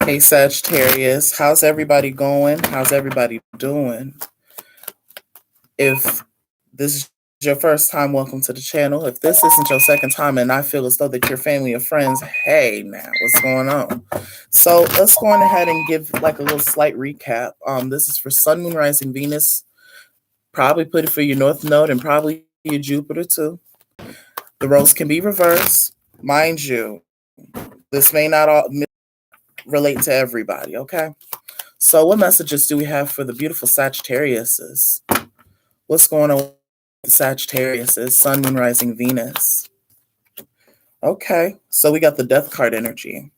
Hey Sagittarius, how's everybody going? How's everybody doing? If this is your first time, welcome to the channel. If this isn't your second time and I feel as though that you're family or friends, hey now, what's going on? So let's go on ahead and give like a little slight recap. This is for Sun, Moon, Rising, Venus. Probably put it for your North Node and probably your Jupiter too. The roles can be reversed. Mind you, this may not all relate to everybody, okay? So what messages do we have for the beautiful Sagittariuses? What's going on with the Sagittariuses? Sun, Moon, Rising, Venus. Okay, so we got the Death card energy.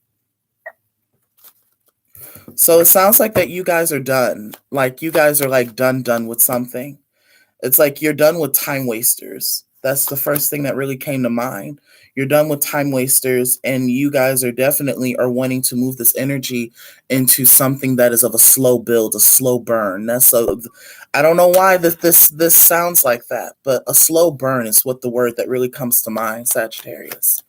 So it sounds like that you guys are done. Like you guys are like done with something. It's like you're done with time wasters. That's the first thing that really came to mind. You're done with time wasters, and you guys are definitely are wanting to move this energy into something that is of a slow build, a slow burn. That's so. I don't know why this sounds like that, but a slow burn is what the word that really comes to mind, Sagittarius.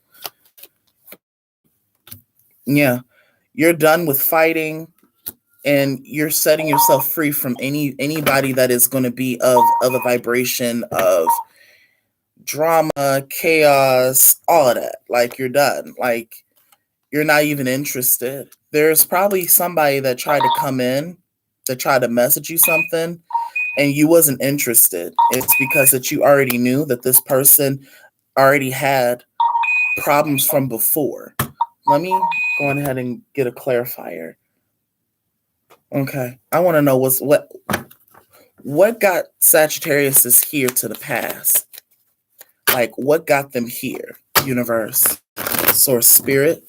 Yeah, you're done with fighting, and you're setting yourself free from anybody that is going to be of a vibration of drama, chaos, all of that. Like you're done. Like you're not even interested. There's probably somebody that tried to come in, that tried to message you something, and you wasn't interested. It's because that you already knew that this person already had problems from before. Let me go on ahead and get a clarifier. Okay, I want to know what got Sagittarius here to the past. Like, what got them here, universe, source, spirit?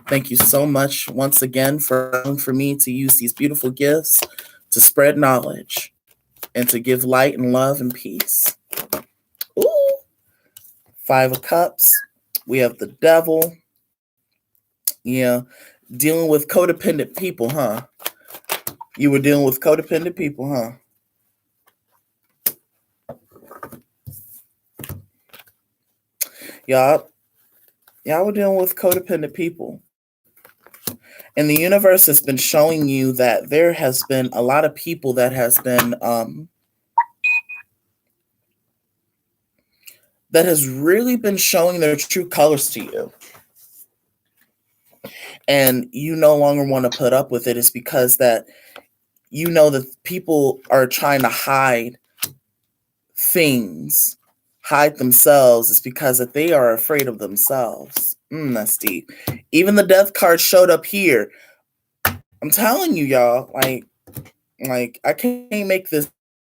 Thank you so much once again for me to use these beautiful gifts to spread knowledge and to give light and love and peace. Ooh. 5 of Cups. We have the Devil. Yeah. Dealing with codependent people, huh? You were dealing with codependent people, huh? Y'all were dealing with codependent people. And the universe has been showing you that there has been a lot of people that has been that has really been showing their true colors to you. And you no longer want to put up with it. It's because that you know that people are trying to hide things, hide themselves. It's because that they are afraid of themselves. That's deep. Even the Death card showed up here. I'm telling you, y'all, like I can't make this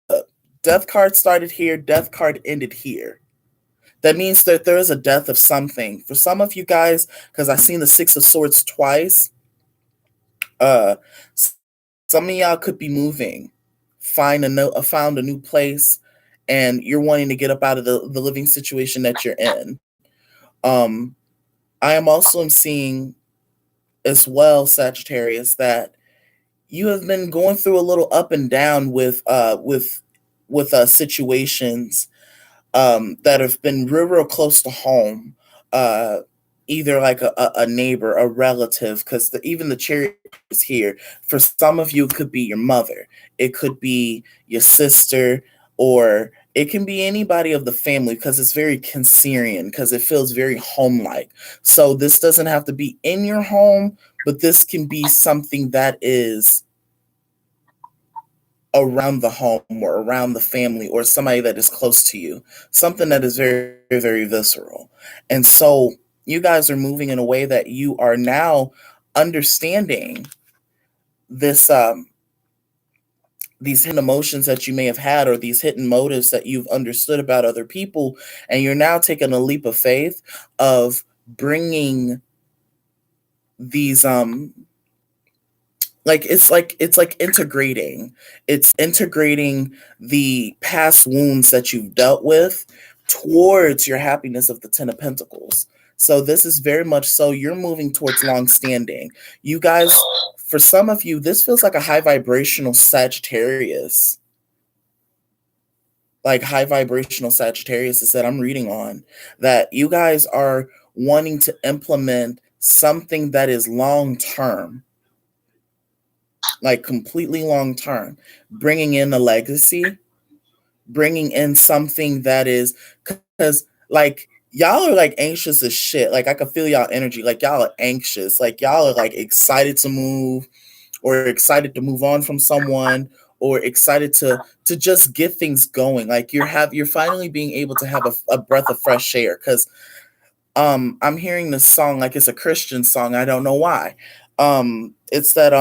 up. Death card started here, Death card ended here. That means that there is a death of something. For some of you guys, because I've seen the 6 of Swords twice, some of y'all could be moving, found a new place, and you're wanting to get up out of the living situation that you're in. I am also seeing as well, Sagittarius, that you have been going through a little up and down with situations that have been real close to home, either like a neighbor, a relative, because even the Chariot is here. For some of you, it could be your mother, it could be your sister, or it can be anybody of the family, because it's very Cancerian, because it feels very home-like. So this doesn't have to be in your home, but this can be something that is around the home or around the family or somebody that is close to you, something that is very, very visceral. And so you guys are moving in a way that you are now understanding this, these hidden emotions that you may have had, or these hidden motives that you've understood about other people. And you're now taking a leap of faith of bringing these, it's integrating the past wounds that you've dealt with towards your happiness of the 10 of Pentacles. So this is very much so you're moving towards long standing. You guys, for some of you, this feels like a high vibrational Sagittarius. Like high vibrational Sagittarius is that I'm reading on, that you guys are wanting to implement something that is long term. like completely long term, bringing in a legacy, bringing in something that is, because like y'all are like anxious as shit. Like I can feel y'all energy. Like y'all are anxious. Like y'all are like excited to move, or excited to move on from someone, or excited to just get things going. Like you're finally being able to have a breath of fresh air. Because I'm hearing this song like it's a Christian song. I don't know why. It's that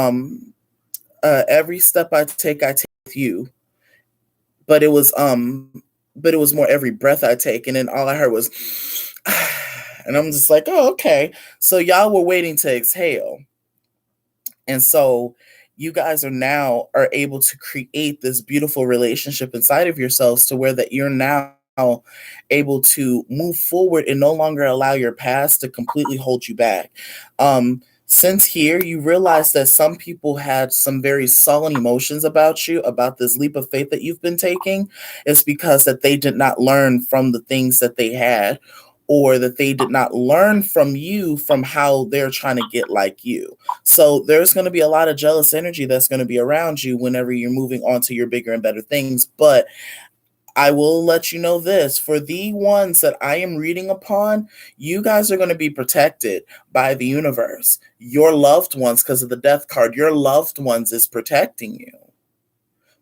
every step I take with you, but it was more every breath I take, and then all I heard was and I'm just like, oh, okay. So y'all were waiting to exhale. And so you guys are able to create this beautiful relationship inside of yourselves, to where that you're now able to move forward and no longer allow your past to completely hold you back. Since here, you realize that some people had some very sullen emotions about you, about this leap of faith that you've been taking. It's because that they did not learn from the things that they had, or that they did not learn from you, from how they're trying to get like you. So there's going to be a lot of jealous energy that's going to be around you whenever you're moving on to your bigger and better things. But I will let you know this: for the ones that I am reading upon, you guys are going to be protected by the universe. Your loved ones, because of the death card, your loved ones is protecting you.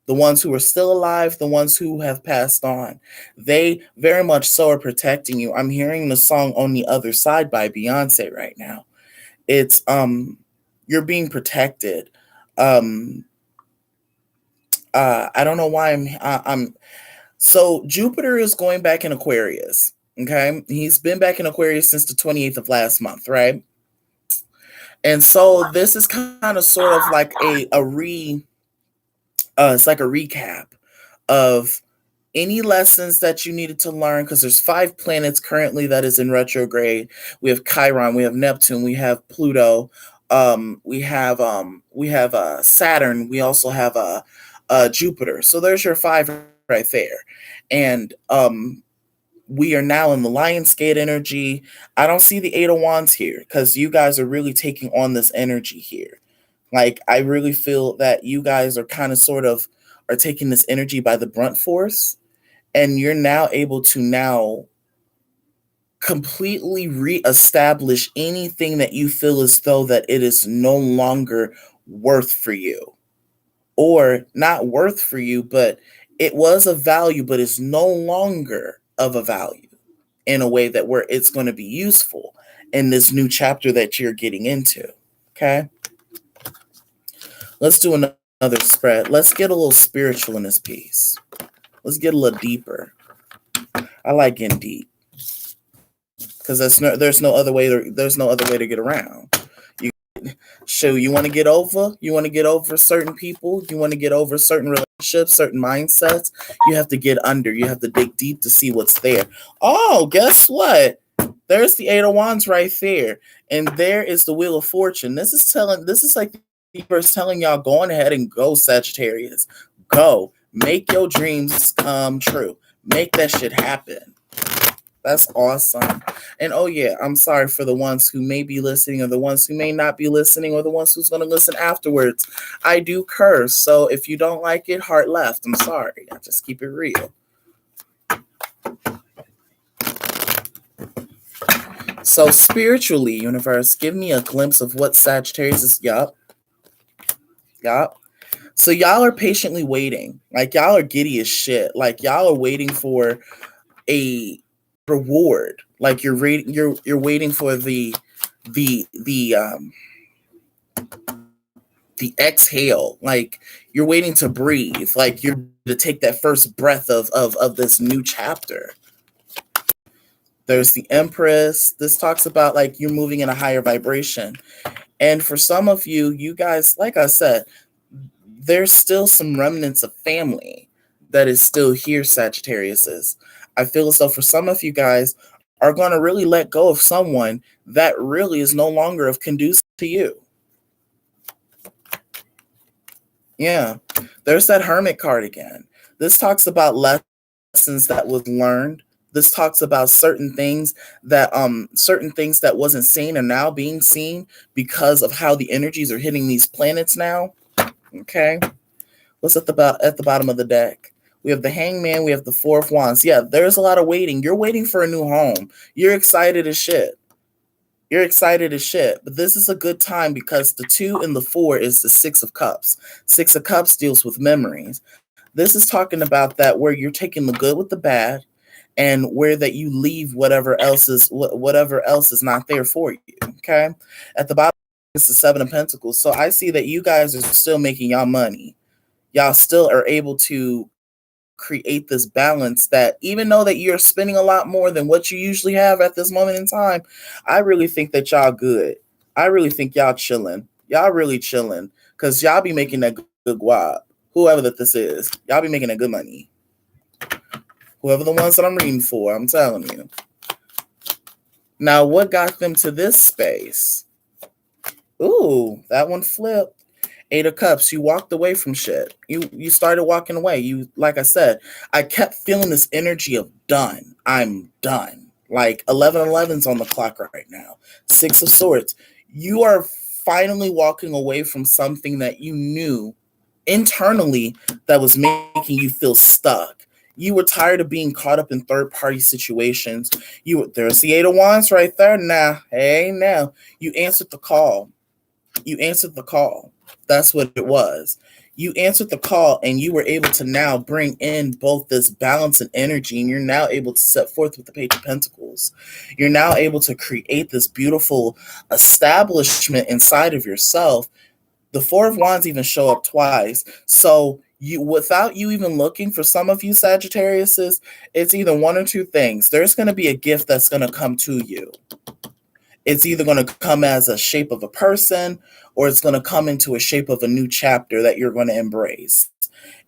The ones who are still alive, the ones who have passed on, they very much so are protecting you. I'm hearing the song On the Other Side by Beyonce right now. It's you're being protected. Um I don't know why I'm so Jupiter is going back in Aquarius. Okay. He's been back in Aquarius since the 28th of last month, right? And so this is kind of sort of like it's like a recap of any lessons that you needed to learn, because there's 5 planets currently that is in retrograde. We have Chiron, we have Neptune, we have Pluto, we have Saturn, we also have Jupiter. So there's your 5 right there. And we are now in the Lionsgate energy. I don't see the 8 of Wands here, because you guys are really taking on this energy here. Like I really feel that you guys are kind of sort of are taking this energy by the brunt force, and you're now able to now completely reestablish anything that you feel as though that it is no longer worth for you, or not worth for you, but it was of value, but it's no longer of a value, in a way that where it's going to be useful in this new chapter that you're getting into. Okay, let's do another spread. Let's get a little spiritual in this piece. Let's get a little deeper. I like getting deep, because there's no other way to get around. You want to get over certain people, you want to get over certain relationships, certain mindsets. You have to get under. You have to dig deep to see what's there. Oh, guess what? There's the 8 of Wands right there, and there is the Wheel of Fortune. This is like the universe telling y'all, go on ahead and go, Sagittarius. Go make your dreams come true. Make that shit happen. That's awesome. And oh yeah, I'm sorry for the ones who may be listening, or the ones who may not be listening, or the ones who's going to listen afterwards. I do curse, so if you don't like it, heart left. I'm sorry. I just keep it real. So spiritually, universe, give me a glimpse of what Sagittarius is. Yup. So y'all are patiently waiting. Like y'all are giddy as shit. Like y'all are waiting for a reward. Like you're waiting for the exhale. Like you're waiting to breathe. Like you're to take that first breath of this new chapter. There's the Empress. This talks about like you're moving in a higher vibration. And for some of you, you guys, like I said, there's still some remnants of family that is still here, Sagittariuses. I feel as though for some of you guys are going to really let go of someone that really is no longer of conducive to you. Yeah, there's that Hermit card again. This talks about lessons that was learned. This talks about certain things that wasn't seen are now being seen because of how the energies are hitting these planets now. Okay. What's at the bottom of the deck? We have the Hangman. We have the Four of Wands. Yeah, there's a lot of waiting. You're waiting for a new home. You're excited as shit. You're excited as shit. But this is a good time because the 2 and the 4 is the Six of Cups. Six of Cups deals with memories. This is talking about that where you're taking the good with the bad, and where that you leave whatever else is not there for you. Okay. At the bottom is the Seven of Pentacles. So I see that you guys are still making y'all money. Y'all still are able to create this balance that even though that you're spending a lot more than what you usually have at this moment in time, I really think that y'all good. I really think y'all chilling. Y'all really chilling because y'all be making that good guap. Whoever that this is, y'all be making that good money. Whoever the ones that I'm reading for, I'm telling you. Now, what got them to this space? Ooh, that one flipped. 8 of Cups. You walked away from shit. You started walking away. You, like I said, I kept feeling this energy of done. I'm done. Like 11:11's on the clock right now. 6 of Swords. You are finally walking away from something that you knew internally that was making you feel stuck. You were tired of being caught up in third-party situations. There's the 8 of Wands right there. Now, hey, now you answered the call. You answered the call. That's what it was. You answered the call, and you were able to now bring in both this balance and energy, and you're now able to set forth with the Page of Pentacles. You're now able to create this beautiful establishment inside of yourself. The Four of Wands even show up twice. So you, without you even looking, for some of you Sagittariuses, it's either one or two things. There's going to be a gift that's going to come to you. It's either going to come as a shape of a person, or it's going to come into a shape of a new chapter that you're going to embrace.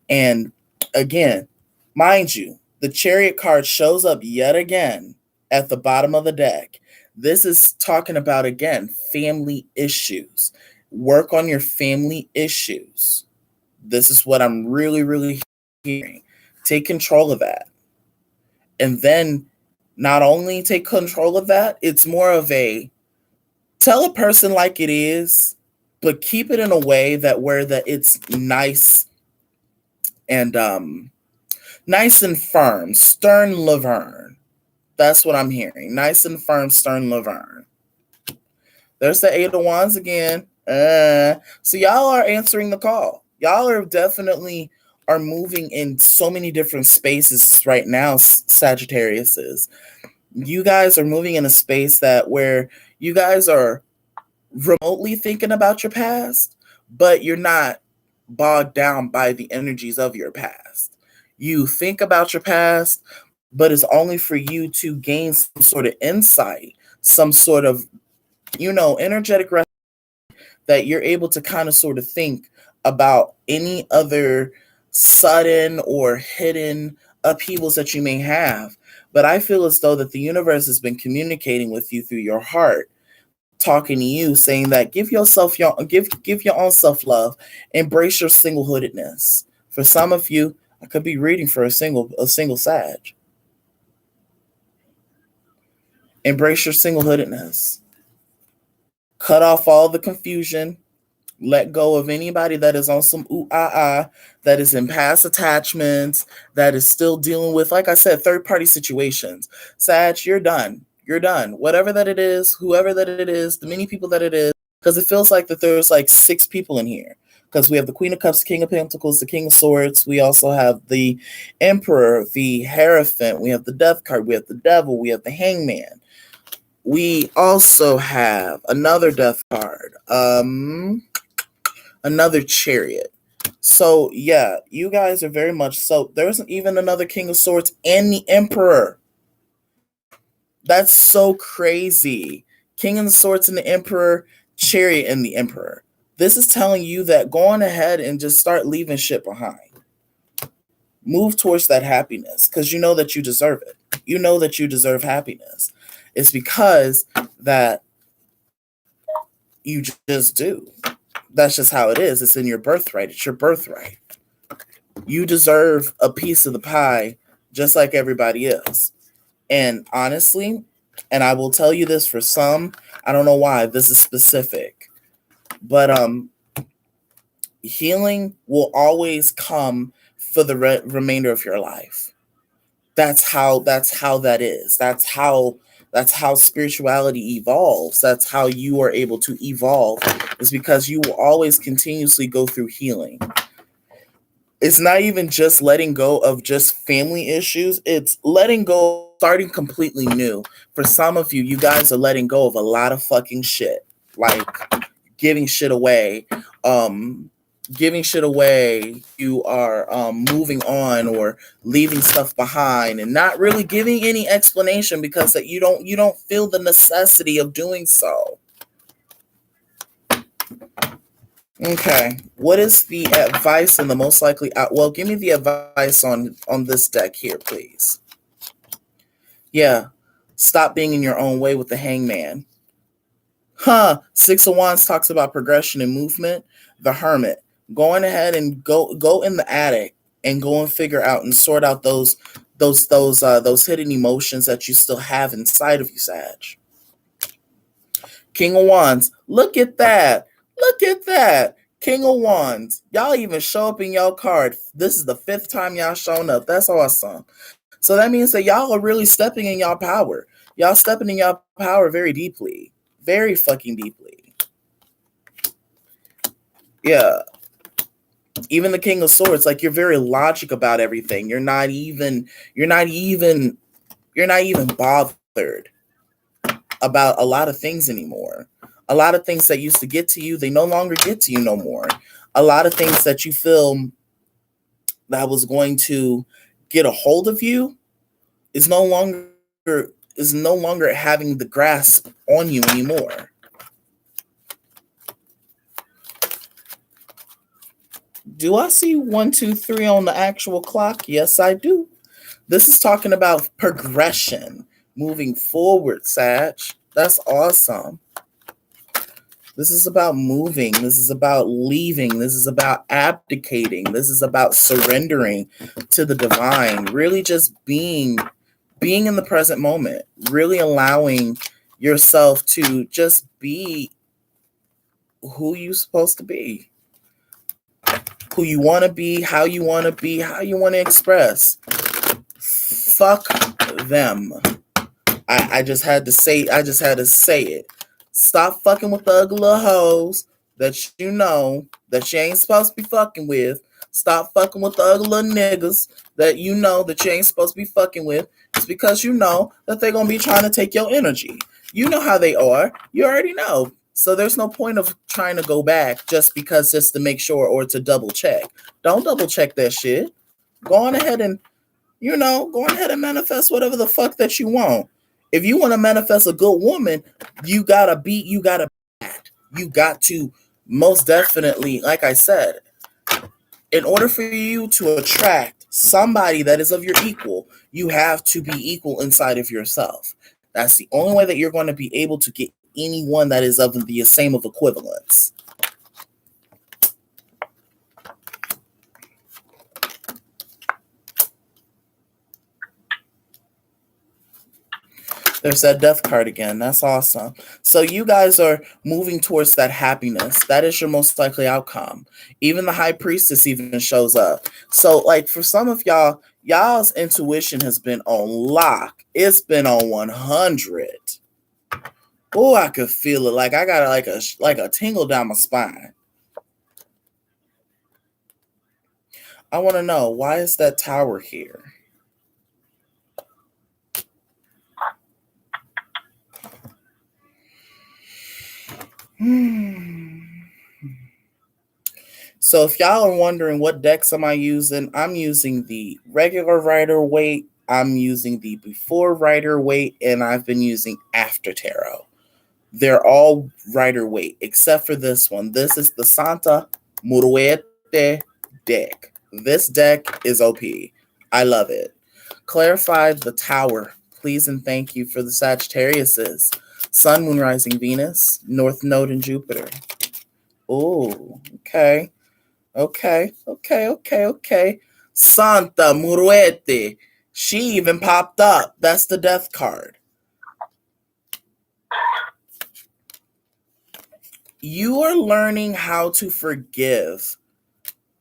And again, mind you, the Chariot card shows up yet again at the bottom of the deck. This is talking about, again, family issues. Work on your family issues. This is what I'm really, really hearing. Take control of that. And then not only take control of that, it's more of a tell a person like it is, but keep it in a way that where that it's nice and firm. Stern Laverne. That's what I'm hearing. Nice and firm, stern Laverne. There's the 8 of Wands again. So y'all are answering the call. Y'all are definitely are moving in so many different spaces right now, Sagittariuses. You guys are moving in a space that where you guys are remotely thinking about your past, but you're not bogged down by the energies of your past. You think about your past, but it's only for you to gain some sort of insight, some sort of, energetic that you're able to kind of sort of think about any other sudden or hidden upheavals that you may have. But I feel as though that the universe has been communicating with you through your heart, talking to you, saying that give your own self-love, embrace your singlehoodedness. For some of you, I could be reading for a single Sag. Embrace your singlehoodedness. Cut off all the confusion. Let go of anybody that is on some that is in past attachments, that is still dealing with, like I said, third-party situations. Sag, you're done. You're done. Whatever that it is, whoever that it is, the many people that it is, because it feels like that there's like 6 people in here. Because we have the Queen of Cups, King of Pentacles, the King of Swords. We also have the Emperor, the Hierophant. We have the Death card. We have the Devil. We have the Hangman. We also have another Death card. Another Chariot. So yeah, you guys are very much so. There's even another King of Swords and the Emperor. That's so crazy. King of the Swords and the Emperor, Chariot and the Emperor. This is telling you that go on ahead and just start leaving shit behind. Move towards that happiness because you know that you deserve it. You know that you deserve happiness. It's because that you just do. That's just how it is. It's in your birthright. It's your birthright. You deserve a piece of the pie just like everybody else. And honestly, and I will tell you this for some, I don't know why this is specific, but Healing will always come for the remainder of your life. That's how that is. That's how spirituality evolves. That's how you are able to evolve, is because you will always continuously go through healing. It's not even just letting go of just family issues, it's letting go, starting completely new. For some of you, you guys are letting go of a lot of fucking shit, like giving shit away. um Giving shit away. You are moving on or leaving stuff behind, and not really giving any explanation, because that you don't feel the necessity of doing so. Okay, what is the advice and the most likely out? Well, give me the advice on this deck here, please. Yeah, stop being in your own way with the Hangman. Huh? Six of Wands talks about progression and movement. The Hermit, going ahead and go in the attic and go and figure out and sort out those hidden emotions that you still have inside of you, Sag. King of Wands, look at that. Look at that. King of Wands. Y'all even show up in y'all card. This is the fifth time y'all shown up. That's awesome. So that means that y'all are really stepping in y'all power. Y'all stepping in y'all power very deeply. Very fucking deeply. Yeah. Even the King of Swords, like, you're very logic about everything. You're not even bothered about a lot of things anymore. A lot of things that used to get to you, they no longer get to you no more. A lot of things that you feel that was going to get a hold of you is no longer having the grasp on you anymore. Do I see 1, 2, 3 on the actual clock? Yes, I do. This is talking about progression, moving forward, Sag. That's awesome. This is about moving. This is about leaving. This is about abdicating. This is about surrendering to the divine. Really just being in the present moment. Really allowing yourself to just be who you're supposed to be. Who you want to be, how you want to be, how you want to express. Fuck them. I just had to say it. Stop fucking with the ugly little hoes that you know that you ain't supposed to be fucking with. Stop fucking with the ugly little niggas that you know that you ain't supposed to be fucking with. It's because you know that they're gonna be trying to take your energy. You know how they are. You already know. So there's no point of trying to go back just to make sure or to double check. Don't double check that shit. Go on ahead and manifest whatever the fuck that you want. If you want to manifest a good woman, you gotta that. You got to most definitely, like I said, in order for you to attract somebody that is of your equal, you have to be equal inside of yourself. That's the only way that you're going to be able to get anyone that is of the same of equivalence. There's that death card again. That's awesome. So you guys are moving towards that happiness. That is your most likely outcome. Even the high priestess even shows up. So, like, for some of y'all's intuition has been on lock. It's been on 100. Oh, I could feel it. Like I got like a tingle down my spine. I want to know, why is that tower here? So if y'all are wondering what decks am I using, I'm using the regular Rider Waite, I'm using the before Rider Waite, and I've been using After Tarot. They're all Rider Waite except for this one. This is the Santa Muruete deck. This deck is OP. I love it. Clarify the tower, please and thank you, for the Sagittariuses. Sun, Moon, Rising, Venus, North Node, and Jupiter. Oh, okay. Okay. Santa Muruete. She even popped up. That's the death card. You are learning how to forgive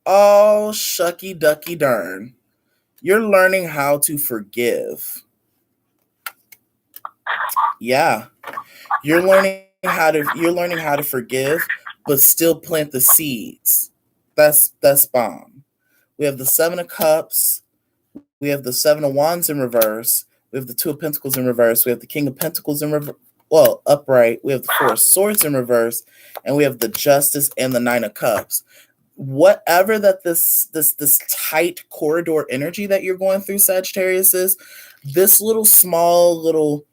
Oh, shucky ducky darn. You're learning how to forgive. Yeah. You're learning how to forgive, but still plant the seeds. That's bomb. We have the Seven of Cups. We have the Seven of Wands in reverse. We have the Two of Pentacles in reverse. We have the King of Pentacles in reverse. Well, upright. We have the Four of Swords in reverse, and we have the Justice and the Nine of Cups. Whatever that this tight corridor energy that you're going through, Sagittarius, is this little small little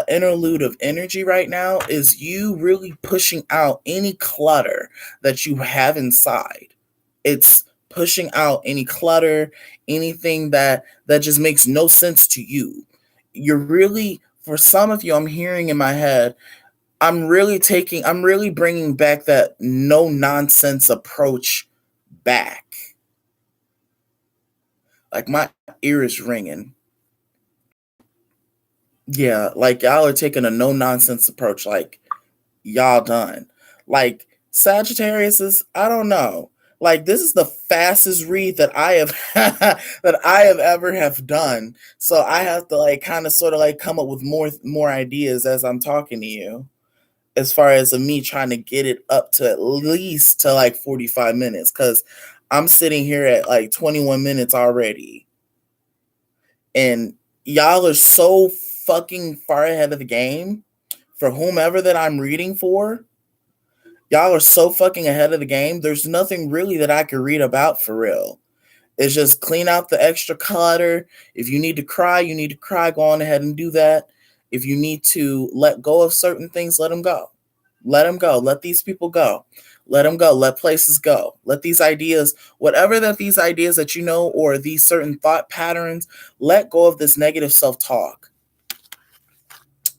interlude of energy right now is you really pushing out any clutter that you have inside. It's pushing out any clutter, anything that just makes no sense to you. You're really, for some of you, I'm hearing in my head, I'm really bringing back that no nonsense approach back. Like my ear is ringing. Yeah, like y'all are taking a no nonsense approach. Like y'all done. Like Sagittarius is, I don't know. Like this is the fastest read that I have that I have ever have done. So I have to like kind of sort of like come up with more ideas as I'm talking to you, as far as me trying to get it up to at least to like 45 minutes, because I'm sitting here at like 21 minutes already. And y'all are so fucking far ahead of the game for whomever that I'm reading for. Y'all are so fucking ahead of the game. There's nothing really that I could read about for real. It's just clean out the extra clutter. If you need to cry, you need to cry. Go on ahead and do that. If you need to let go of certain things, let them go. Let them go. Let these people go. Let them go. Let places go. Let these ideas, whatever that these ideas that you know, or these certain thought patterns, let go of this negative self-talk.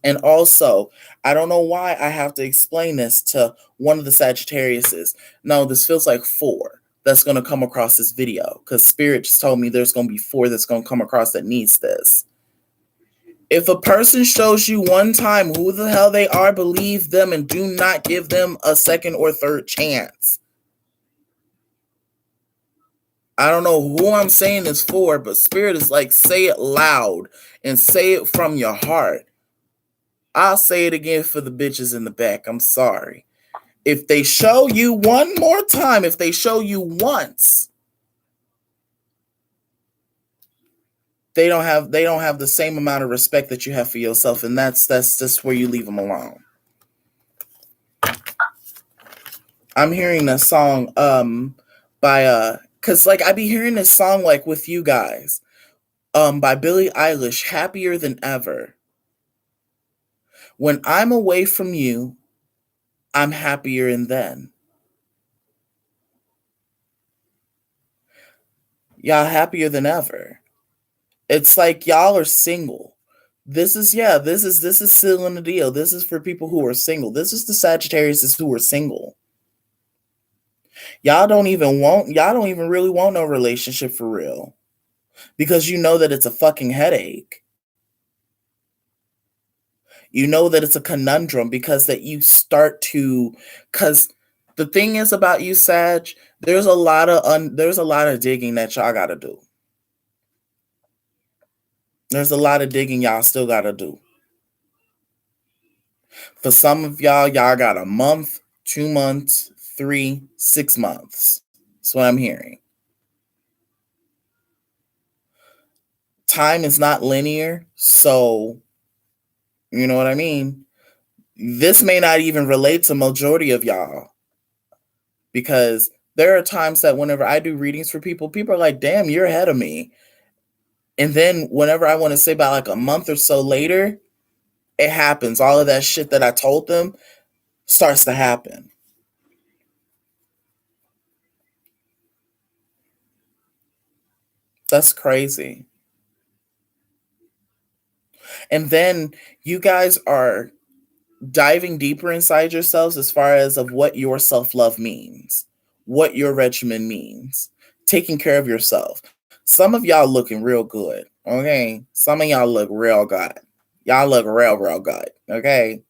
And also, I don't know why I have to explain this to one of the Sagittariuses. No, this feels like 4 that's going to come across this video, because Spirit just told me there's going to be 4 that's going to come across that needs this. If a person shows you one time who the hell they are, believe them and do not give them a second or third chance. I don't know who I'm saying this for, but Spirit is like, say it loud and say it from your heart. I'll say it again for the bitches in the back. I'm sorry. If they show you one more time, if they show you once, they don't have the same amount of respect that you have for yourself, and that's just where you leave them alone. I'm hearing this song by cuz like I be hearing this song like with you guys by Billie Eilish, Happier Than Ever. When I'm away from you, I'm happier and then. Y'all happier than ever. It's like y'all are single. This is still in the deal. This is for people who are single. This is the Sagittarius who are single. Y'all don't even really want no relationship for real, because you know that it's a fucking headache. You know that it's a conundrum, because that you start to, because the thing is about you, Sag, there's a lot of digging that y'all gotta do. There's a lot of digging y'all still gotta do. For some of y'all got a month, 2 months, 3, 6 months. That's what I'm hearing. Time is not linear, so you know what I mean? This may not even relate to majority of y'all, because there are times that whenever I do readings for people are like, damn, you're ahead of me. And then whenever I want to say about like a month or so later, it happens. All of that shit that I told them starts to happen. That's crazy. And then you guys are diving deeper inside yourselves as far as of what your self-love means, what your regimen means, taking care of yourself. Some of y'all looking real good, okay? Some of y'all look real good. Y'all look real good, okay?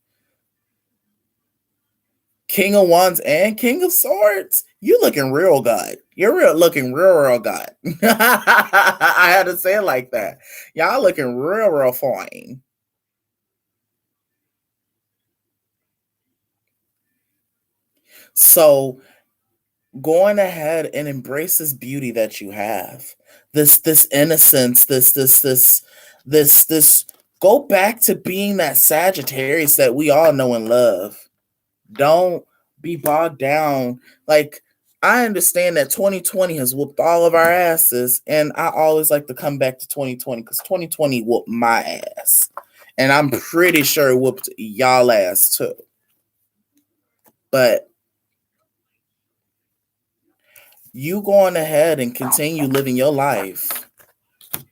King of Wands and King of Swords. You looking real good. Looking real good. I had to say it like that. Y'all looking real fine. So going ahead and embrace this beauty that you have. This innocence, this go back to being that Sagittarius that we all know and love. Don't be bogged down. Like, I understand that 2020 has whooped all of our asses, and I always like to come back to 2020 because 2020 whooped my ass. And I'm pretty sure it whooped y'all ass too. But you going ahead and continue living your life.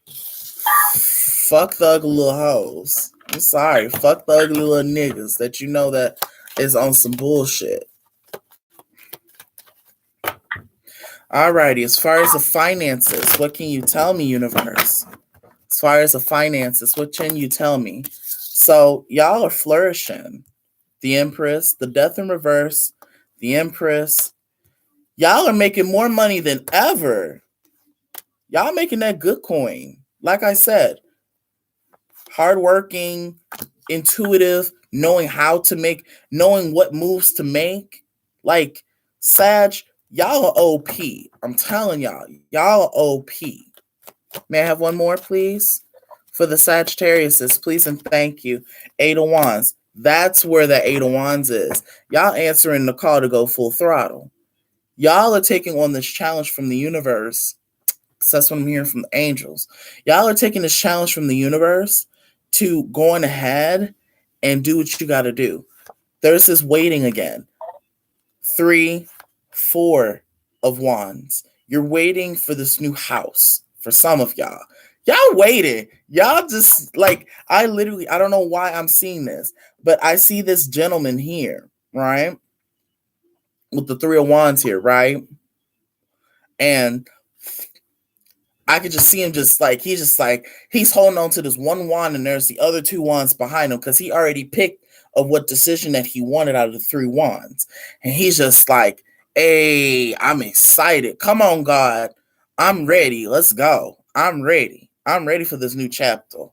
Fuck the ugly little hoes. I'm sorry. Fuck the ugly little niggas that you know that is on some bullshit. Alrighty, as far as the finances, what can you tell me, universe? As far as the finances, what can you tell me? So y'all are flourishing. The Empress, the Death in reverse, the Empress. Y'all are making more money than ever. Y'all making that good coin. Like I said, hardworking, intuitive, knowing what moves to make. Like, Sag, y'all are OP. I'm telling y'all are OP. May I have one more, please? For the Sagittariuses, please and thank you. Eight of Wands. That's where the Eight of Wands is. Y'all answering the call to go full throttle. Y'all are taking on this challenge from the universe. So that's what I'm hearing from the angels. Y'all are taking this challenge from the universe to going ahead and do what you got to do. There's this waiting again. 3, 4 of Wands. You're waiting for this new house for some of y'all. Y'all waiting. Y'all just like, I don't know why I'm seeing this, but I see this gentleman here, right? With the 3 of Wands here, right? And I could just see him he's holding on to this one wand and there's the other 2 wands behind him because he already picked of what decision that he wanted out of the 3 wands. And he's just like, hey, I'm excited. Come on, God. I'm ready. Let's go. I'm ready. I'm ready for this new chapter.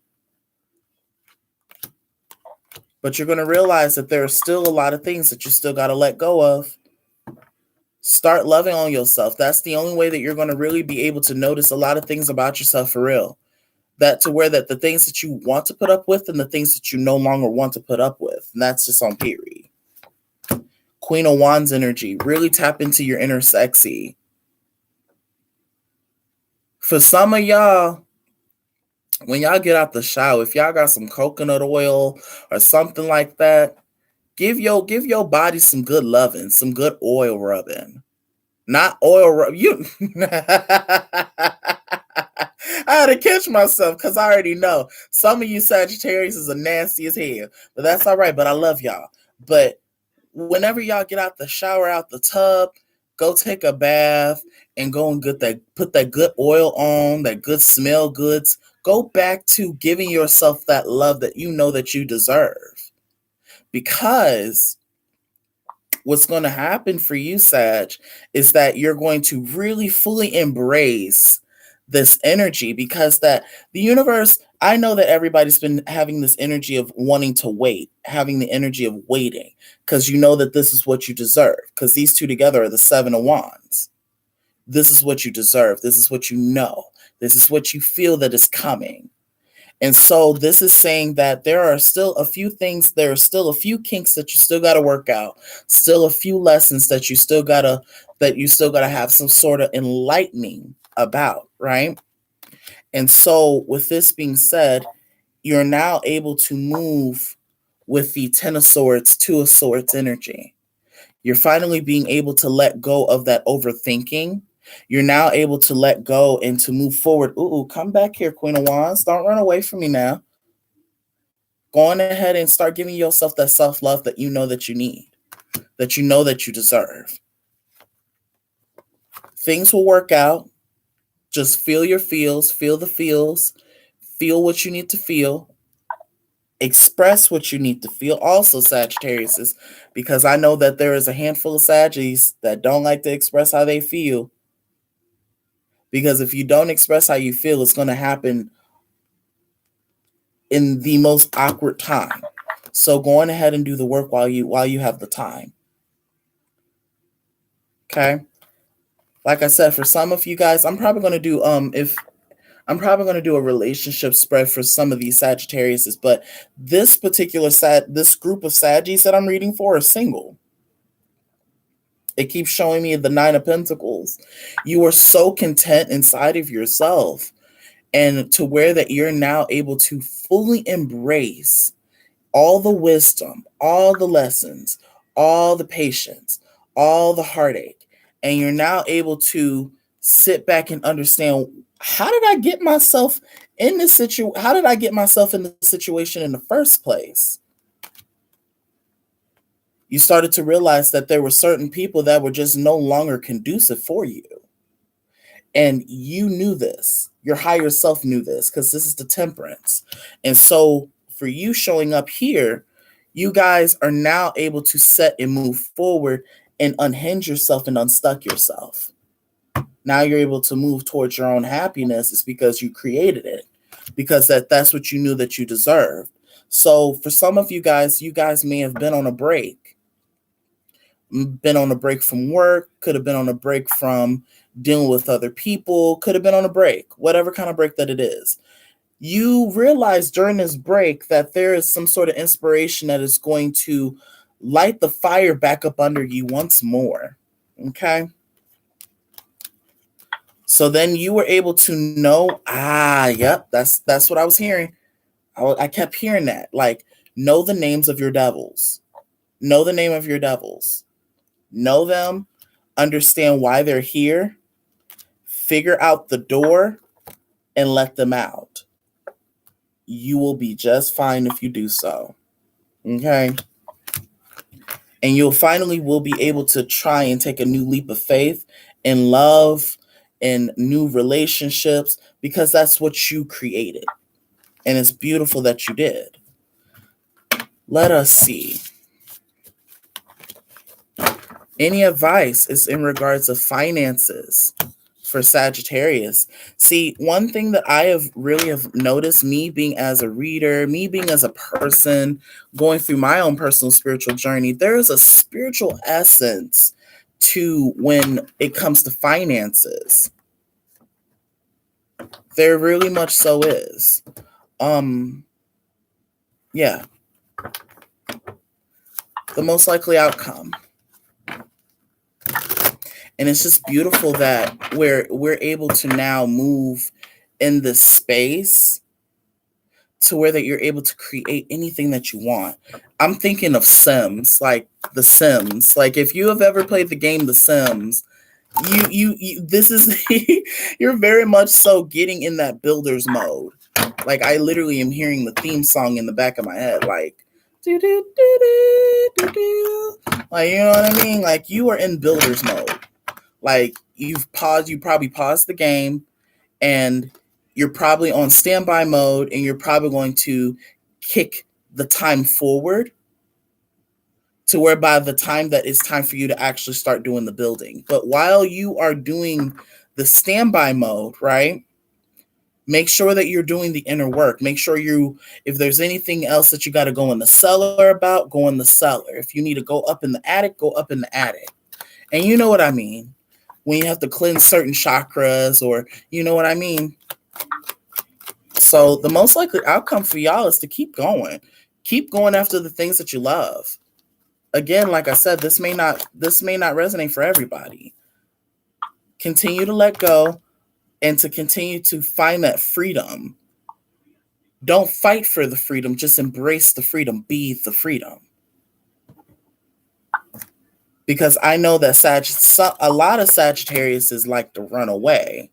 But you're going to realize that there are still a lot of things that you still got to let go of. Start loving on yourself. That's the only way that you're going to really be able to notice a lot of things about yourself for real. That to where that the things that you want to put up with and the things that you no longer want to put up with. And that's just on period. Queen of Wands energy. Really tap into your inner sexy. For some of y'all, when y'all get out the shower, if y'all got some coconut oil or something like that, give your body some good loving, some good oil rubbing. Not oil rub. You I had to catch myself because I already know some of you Sagittarius is a nasty as hell, but that's all right. But I love y'all. But whenever y'all get out the shower, out the tub, go take a bath and go and put that good oil on, that good smell goods. Go back to giving yourself that love that you know that you deserve. Because what's going to happen for you, Sag, is that you're going to really fully embrace this energy because that the universe, I know that everybody's been having this energy of wanting to wait, having the energy of waiting because you know that this is what you deserve because these 2 together are the 7 of Wands. This is what you deserve. This is what you know. This is what you feel that is coming. And so this is saying that there are still a few things, there are still a few kinks that you still got to work out, still a few lessons that you still got to have some sort of enlightening about, right? And so with this being said, you're now able to move with the 10 of Swords, 2 of Swords energy. You're finally being able to let go of that overthinking. You're now able to let go and to move forward. Ooh, come back here, Queen of Wands. Don't run away from me now. Go on ahead and start giving yourself that self-love that you know that you need, that you know that you deserve. Things will work out. Just feel your feels, feel the feels, feel what you need to feel, Express what you need to feel. Also, Sagittarius is because I know that there is a handful of Saggies that don't like to express how they feel. Because if you don't express how you feel, it's going to happen in the most awkward time. So go on ahead and do the work while you have the time. Okay? Like I said, for some of you guys, I'm probably going to do a relationship spread for some of these Sagittariuses, but this group of Saggies that I'm reading for are single. It keeps showing me the Nine of Pentacles. You are so content inside of yourself, and to where that you're now able to fully embrace all the wisdom, all the lessons, all the patience, all the heartache, and you're now able to sit back and understand, how did I get myself in this situation? How did I get myself in the situation in the first place? You started to realize that there were certain people that were just no longer conducive for you. And you knew this. Your higher self knew this, because this is the Temperance. And so for you showing up here, you guys are now able to set and move forward and unhinge yourself and unstuck yourself. Now you're able to move towards your own happiness. It's because you created it, because that's what you knew that you deserved. So for some of you guys may have been on a break. Been on a break from work, could have been on a break from dealing with other people, could have been on a break, whatever kind of break that it is. You realize during this break that there is some sort of inspiration that is going to light the fire back up under you once more. Okay? So then you were able to know, yep, that's what I was hearing. I kept hearing that. Like, know the names of your devils. Know the name of your devils. Know them, understand why they're here, figure out the door, and let them out. You will be just fine if you do so. Okay? And you'll finally will be able to try and take a new leap of faith in love and new relationships, because that's what you created. And it's beautiful that you did. Let us see. Any advice is in regards of finances for Sagittarius. See, one thing that I have noticed, me being as a reader, me being as a person, going through my own personal spiritual journey, there is a spiritual essence to when it comes to finances. There really much so is. Yeah. The most likely outcome. And it's just beautiful that we're able to now move in this space to where that you're able to create anything that you want. I'm thinking of Sims, like The Sims. Like, if you have ever played the game The Sims, this is you're very much so getting in that builder's mode. Like, I literally am hearing the theme song in the back of my head, like do, do, do, do, do, do. Like, you know what I mean? Like, you are in builder's mode. Like, you probably paused the game, and you're probably on standby mode, and you're probably going to kick the time forward to where by the time that it's time for you to actually start doing the building. But while you are doing the standby mode, right, make sure that you're doing the inner work. Make sure if there's anything else that you got to go in the cellar about, go in the cellar. If you need to go up in the attic, go up in the attic. And you know what I mean. When you have to cleanse certain chakras, or you know what I mean. So the most likely outcome for y'all is to keep going. Keep going after the things that you love. Again, like I said, this may not resonate for everybody. Continue to let go and to continue to find that freedom. Don't fight for the freedom, just embrace the freedom, be the freedom. Because I know that a lot of Sagittarius is like to run away.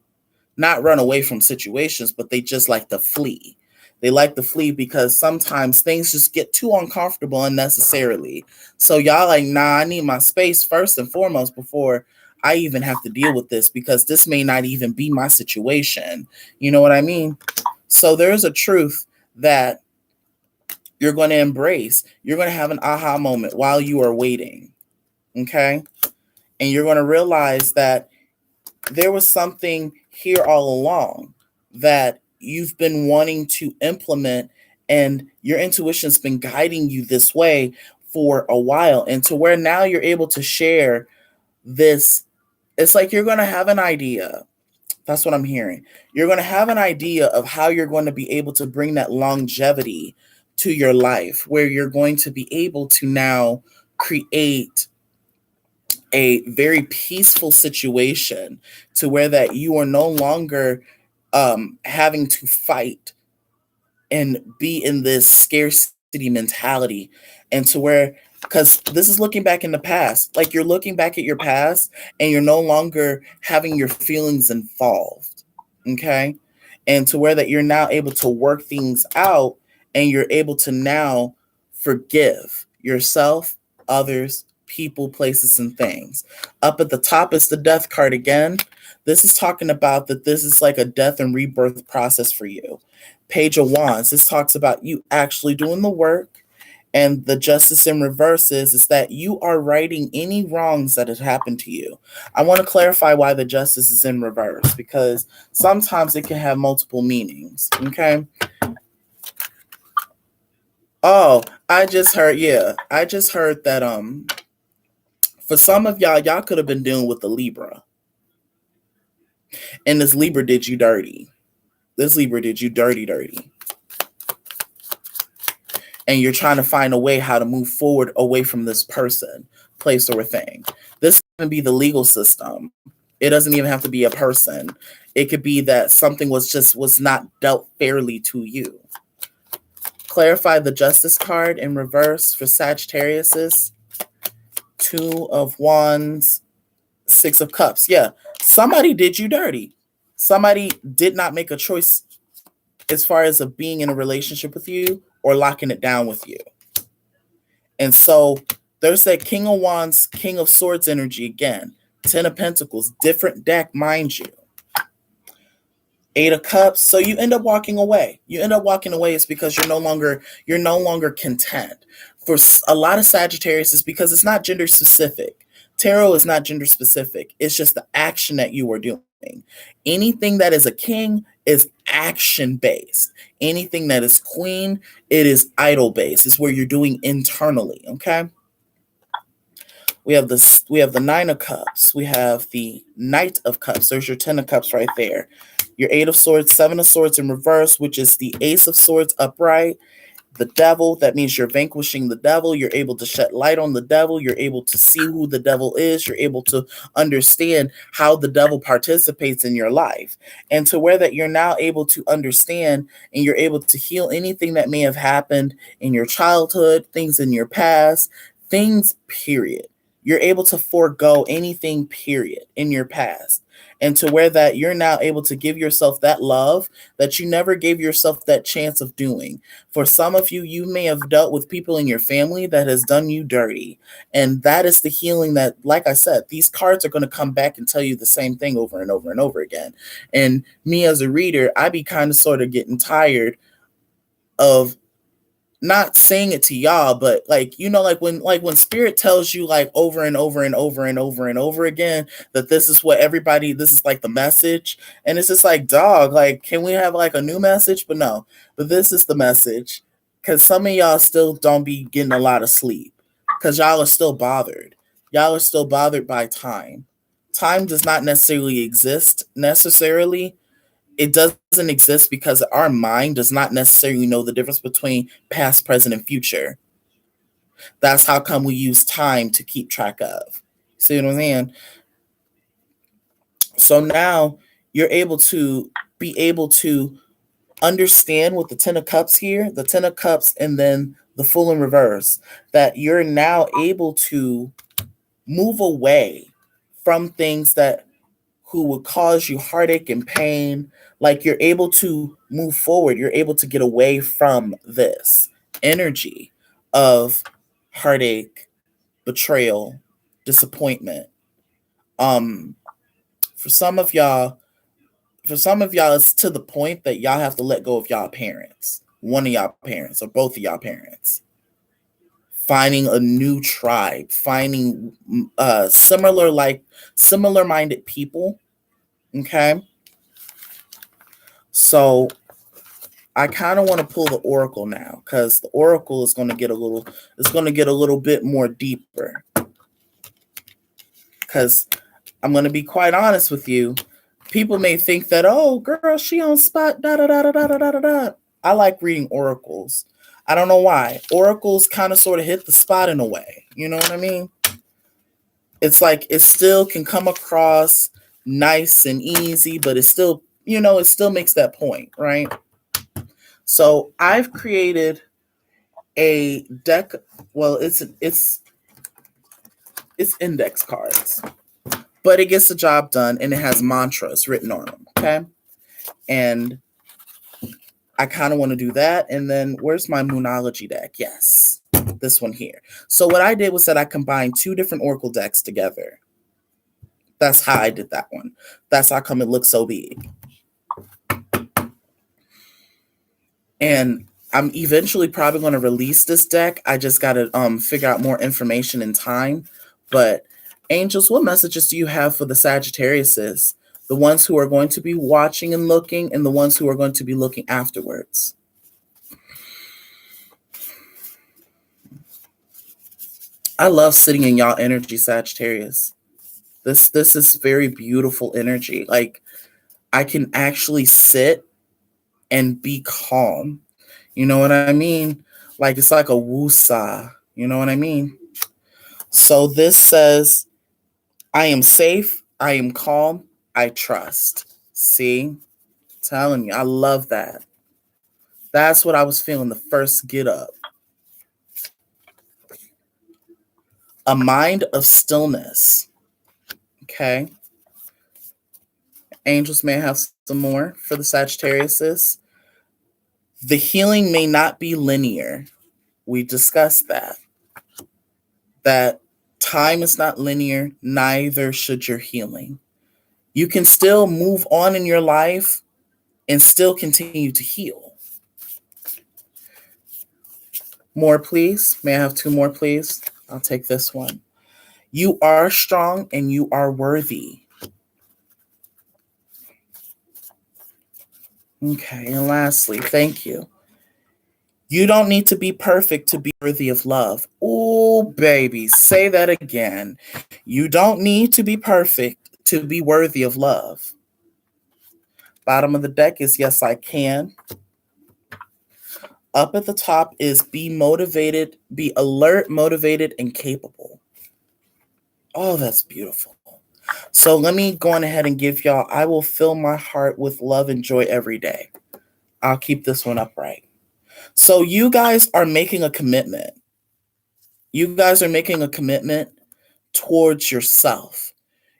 Not run away from situations, but they just like to flee. They like to flee because sometimes things just get too uncomfortable unnecessarily. So y'all like, nah, I need my space first and foremost before I even have to deal with this, because this may not even be my situation. You know what I mean? So there is a truth that You're going to embrace. You're going to have an aha moment while you are waiting. Okay? And you're going to realize that there was something here all along that you've been wanting to implement, and your intuition's been guiding you this way for a while, and to where now you're able to share this. It's like you're going to have an idea. That's what I'm hearing. You're going to have an idea of how you're going to be able to bring that longevity to your life, where you're going to be able to now create a very peaceful situation, to where that you are no longer having to fight and be in this scarcity mentality, and to where, because this is looking back in the past, like you're looking back at your past and you're no longer having your feelings involved. Okay. And to where that you're now able to work things out, and you're able to now forgive yourself, others, people, places, and things. Up at the top is the death card again. This is talking about that this is like a death and rebirth process for you. Page of Wands, this talks about you actually doing the work. And the justice in reverse is that you are righting any wrongs that had happened to you. I want to clarify why the justice is in reverse, because sometimes it can have multiple meanings. Okay. Oh, I just heard that for some of y'all could have been dealing with the Libra. And this Libra did you dirty. This Libra did you dirty. And you're trying to find a way how to move forward away from this person, place, or thing. This can be the legal system. It doesn't even have to be a person. It could be that something was not dealt fairly to you. Clarify the justice card in reverse for Sagittarius. Two of Wands, Six of Cups. Yeah, somebody did you dirty. Somebody did not make a choice as far as of being in a relationship with you or locking it down with you. And so there's that King of Wands, King of Swords energy again. Ten of Pentacles, different deck, mind you. Eight of Cups. So you end up walking away. Is because you're no longer content. For a lot of Sagittarius, is because it's not gender specific. Tarot is not gender specific. It's just the action that you are doing. Anything that is a king is action based. Anything that is queen, it is idol based. It's where you're doing internally. Okay. We have the Nine of Cups. We have the Knight of Cups. There's your Ten of Cups right there. Your Eight of Swords, Seven of Swords in reverse, which is the Ace of Swords upright. The Devil, that means you're vanquishing the devil. You're able to shed light on the devil. You're able to see who the devil is. You're able to understand how the devil participates in your life. And to where that you're now able to understand, and you're able to heal anything that may have happened in your childhood, things in your past, things, period. You're able to forego anything, period, in your past. And to where that you're now able to give yourself that love that you never gave yourself that chance of doing. For some of you, you may have dealt with people in your family that has done you dirty. And that is the healing that, like I said, these cards are going to come back and tell you the same thing over and over and over again. And me as a reader, I be kind of sort of getting tired of not saying it to y'all, but like, like when spirit tells you like over and over and over and over and over again that this is this is like the message, and it's just like, dog, like, can we have like a new message? But no, but this is the message, because some of y'all still don't be getting a lot of sleep, because y'all are still bothered. Y'all are still bothered by time. Time does not necessarily exist necessarily. It doesn't exist because our mind does not necessarily know the difference between past, present, and future. That's how come we use time to keep track of. See what I'm saying? So now you're able to understand with the Ten of Cups here, the Ten of Cups, and then the Fool in reverse, that you're now able to move away from things that who would cause you heartache and pain. Like, you're able to move forward. You're able to get away from this energy of heartache, betrayal, disappointment. Um, for some of y'all, it's to the point that y'all have to let go of y'all parents. one of y'all parents or both of y'all parents. Finding a new tribe, finding similar minded people. Okay. So I kind of want to pull the oracle now, because the oracle is going to get a little bit more deeper. Because I'm going to be quite honest with you. People may think that, oh, girl, she on spot, da da da da da da da da. I like reading oracles. I don't know why. Oracles kind of sort of hit the spot in a way. You know what I mean? It's like it still can come across nice and easy, but it still makes that point, right? So I've created a deck. Well, it's index cards, but it gets the job done, and it has mantras written on them. Okay, and I kind of want to do that. And then where's my Moonology deck? Yes, this one here. So what I did was that I combined two different oracle decks together. That's how I did that one. That's how come it looks so big. And I'm eventually probably going to release this deck. I just got to figure out more information in time. But angels, what messages do you have for the Sagittariuses? The ones who are going to be watching and looking, and the ones who are going to be looking afterwards. I love sitting in y'all energy, Sagittarius. This is very beautiful energy. Like, I can actually sit and be calm. You know what I mean? Like, it's like a woosah. You know what I mean? So this says, I am safe, I am calm, I trust. See? Telling you, I love that. That's what I was feeling the first get up. A mind of stillness. Okay. Angels may have some more for the Sagittariuses. The healing may not be linear. We discussed that. That time is not linear, neither should your healing. You can still move on in your life and still continue to heal. More, please. May I have two more, please? I'll take this one. You are strong and you are worthy. Okay, and lastly, thank you. You don't need to be perfect to be worthy of love. Oh, baby, say that again. You don't need to be perfect to be worthy of love. Bottom of the deck is yes, I can. Up at the top is be motivated, be alert, motivated, and capable. Oh, that's beautiful. So let me go on ahead and give y'all, I will fill my heart with love and joy every day. I'll keep this one upright. So you guys are making a commitment. You guys are making a commitment towards yourself.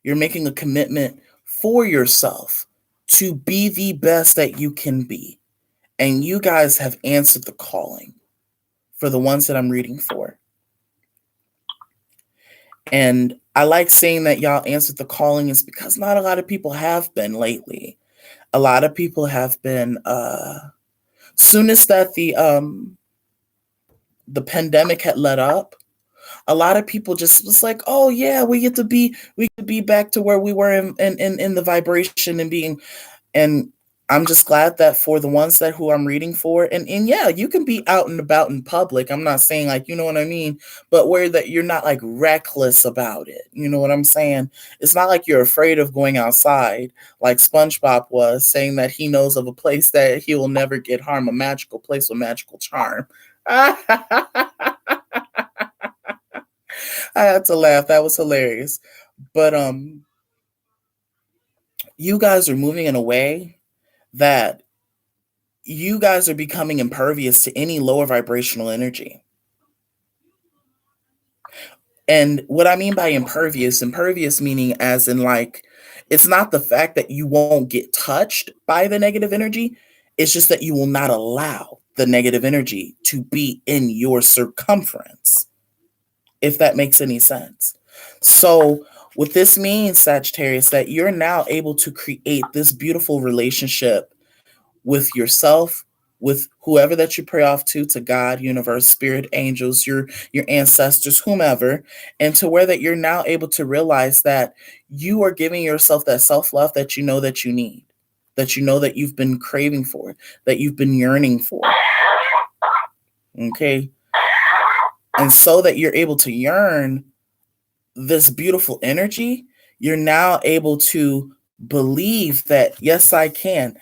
You're making a commitment for yourself to be the best that you can be. And you guys have answered the calling for the ones that I'm reading for. And I like saying that y'all answered the calling is because not a lot of people have been lately. A lot of people have been, soon as that the pandemic had let up, a lot of people just was like, oh yeah, we could be back to where we were in the vibration and being, and I'm just glad that for the ones that who I'm reading for, and yeah, you can be out and about in public. I'm not saying like, you know what I mean, but where that you're not like reckless about it. You know what I'm saying? It's not like you're afraid of going outside like SpongeBob was saying that he knows of a place that he will never get harm, a magical place with magical charm. I had to laugh. That was hilarious. But you guys are moving in a way that you guys are becoming impervious to any lower vibrational energy. And what I mean by impervious meaning as in like, it's not the fact that you won't get touched by the negative energy. It's just that you will not allow the negative energy to be in your circumference, if that makes any sense. So what this means, Sagittarius, that you're now able to create this beautiful relationship with yourself, with whoever that you pray off to God, universe, spirit, angels, your ancestors, whomever, and to where that you're now able to realize that you are giving yourself that self-love that you know that you need, that you know that you've been craving for, that you've been yearning for. Okay? And so that you're able to yearn this beautiful energy, you're now able to believe that yes, I can.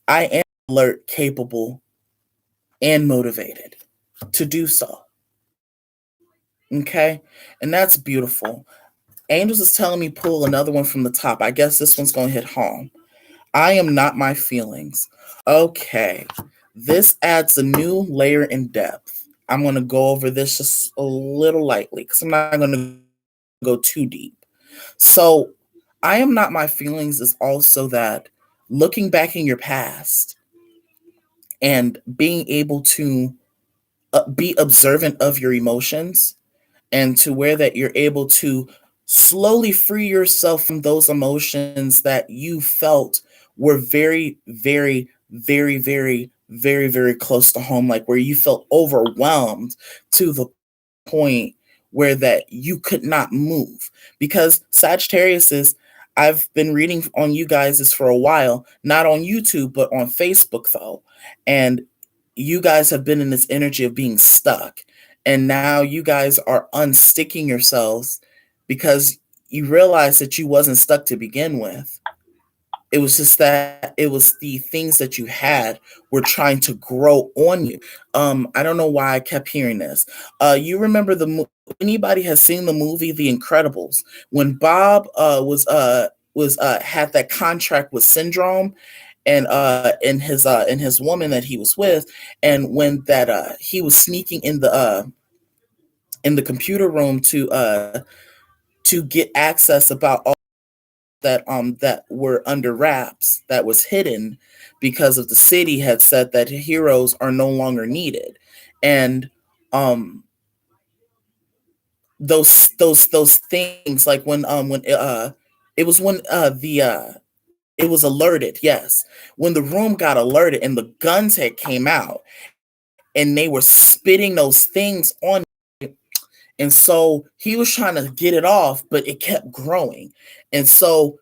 I am alert, capable, and motivated to do so. Okay? And that's beautiful. Angels is telling me pull another one from the top. I guess this one's going to hit home. I am not my feelings. Okay. This adds a new layer in depth. I'm going to go over this just a little lightly because I'm not going to go too deep. So, I am not my feelings is also that looking back in your past and being able to be observant of your emotions and to where that you're able to slowly free yourself from those emotions that you felt were very, very, very, very, very, very close to home, like where you felt overwhelmed to the point where that you could not move. Because Sagittarius is, I've been reading on you guys for a while, not on YouTube, but on Facebook though. And you guys have been in this energy of being stuck. And now you guys are unsticking yourselves because you realize that you wasn't stuck to begin with. It was just that it was the things that you had were trying to grow on you. I don't know why I kept hearing this. You remember anybody has seen the movie The Incredibles when Bob was had that contract with Syndrome and in his woman that he was with, and when that he was sneaking in the computer room to get access about all that were under wraps, that was hidden because of the city had said that heroes are no longer needed. And um those things, like when it was when the it was alerted, yes, when the room got alerted and the guns had came out and they were spitting those things on. And so he was trying to get it off, but it kept growing. And so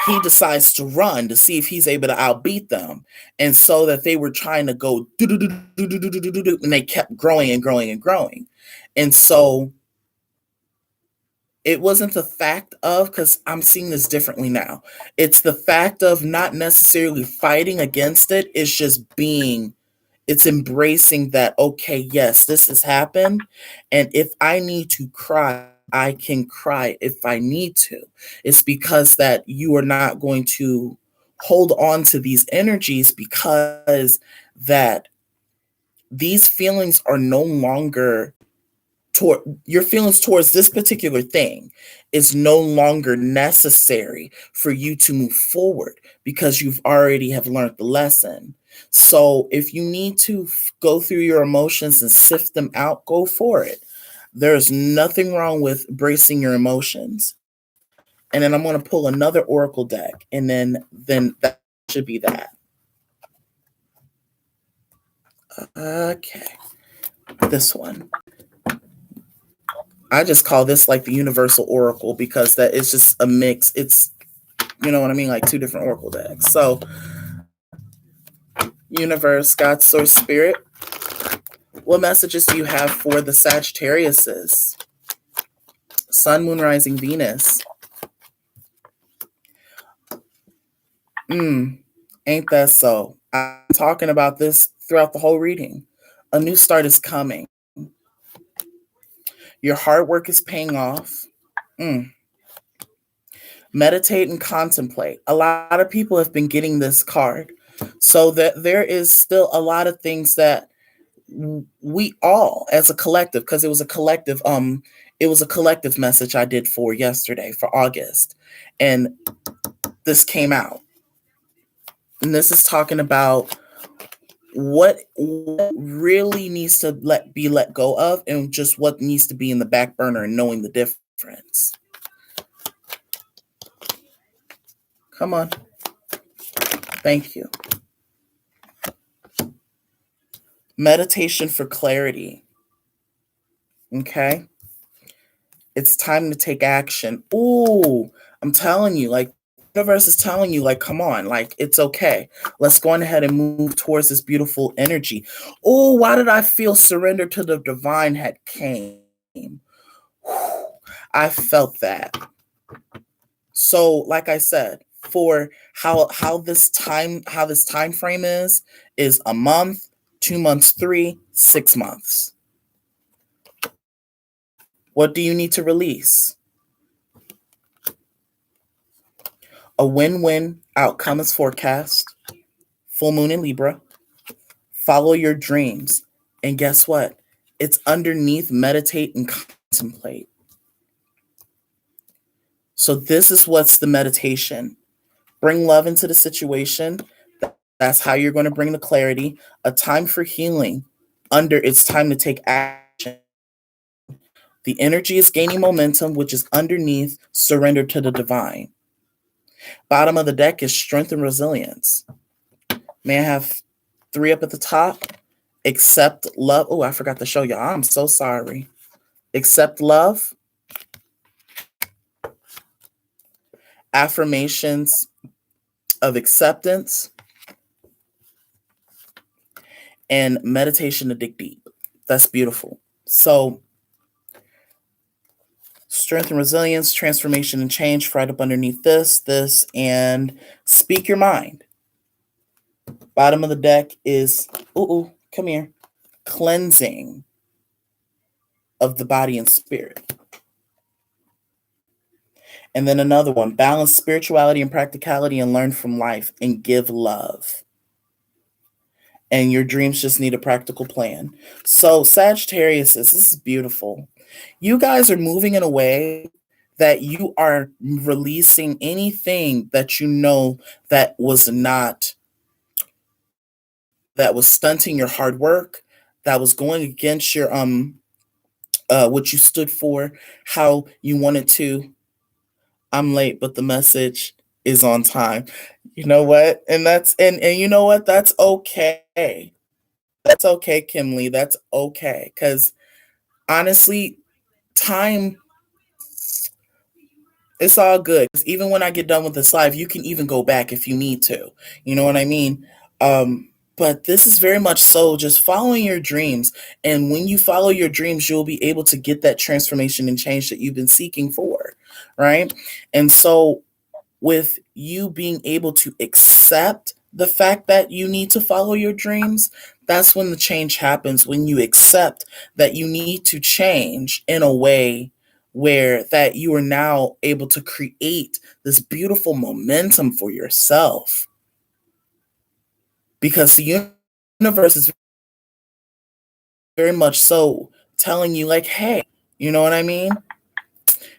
he decides to run to see if he's able to outbeat them. And so that they were trying to go and they kept growing and growing and growing. And so it wasn't the fact of, because I'm seeing this differently now. It's the fact of not necessarily fighting against it. It's just it's embracing that, okay, yes, this has happened. And if I need to cry, I can cry if I need to. It's because that you are not going to hold on to these energies, because that these feelings are no longer toward your feelings towards this particular thing is no longer necessary for you to move forward because you've already have learned the lesson. So if you need to go through your emotions and sift them out, go for it. There's nothing wrong with bracing your emotions. And then I'm going to pull another oracle deck, and then that should be that. Okay. This one. I just call this like the universal oracle because that is just a mix. It's, you know what I mean, like two different oracle decks. So, universe, God, source, spirit, what messages do you have for the Sagittariuses? Sun, moon, rising, Venus. Ain't that so? I'm talking about this throughout the whole reading. A new start is coming. Your hard work is paying off. Meditate and contemplate. A lot of people have been getting this card. So that there is still a lot of things that we all as a collective, because it was a collective message I did for yesterday for August. And this came out. And this is talking about what really needs to be let go of, and just what needs to be in the back burner, and knowing the difference. Come on. Thank you. Meditation for clarity. Okay. It's time to take action. Ooh, I'm telling you, like, the universe is telling you, like, come on, like, it's okay. Let's go on ahead and move towards this beautiful energy. Oh, why did I feel surrender to the divine had came? I felt that. So, like I said, for how this time frame is a month, 2 months, 3, 6 months. What do you need to release? A win-win outcome is forecast. Full moon in Libra. Follow your dreams. And guess what? It's underneath meditate and contemplate. So this is what's the meditation. Bring love into the situation. That's how you're going to bring the clarity. A time for healing. Under it's time to take action. The energy is gaining momentum, which is underneath surrender to the divine. Bottom of the deck is strength and resilience. May I have 3 up at the top? Accept love. Oh, I forgot to show y'all. I'm so sorry. Accept love. Affirmations of acceptance. And meditation to dig deep. That's beautiful. So, strength and resilience, transformation and change right up underneath this, and speak your mind. Bottom of the deck is, come here, cleansing of the body and spirit. And then another one, balance spirituality and practicality and learn from life and give love. And your dreams just need a practical plan. So Sagittarius, this is beautiful. You guys are moving in a way that you are releasing anything that you know that was stunting your hard work, that was going against your what you stood for, how you wanted to. I'm late, but the message is on time. You know what? And you know what? That's okay. That's okay, Kim Lee. That's okay. Because honestly, time, it's all good. 'Cause even when I get done with this live, you can even go back if you need to. You know what I mean? But this is very much so just following your dreams. And when you follow your dreams, you'll be able to get that transformation and change that you've been seeking for. Right. And so, with you being able to accept the fact that you need to follow your dreams, that's when the change happens. When you accept that you need to change in a way where that you are now able to create this beautiful momentum for yourself. Because the universe is very much so telling you, like, hey, you know what I mean?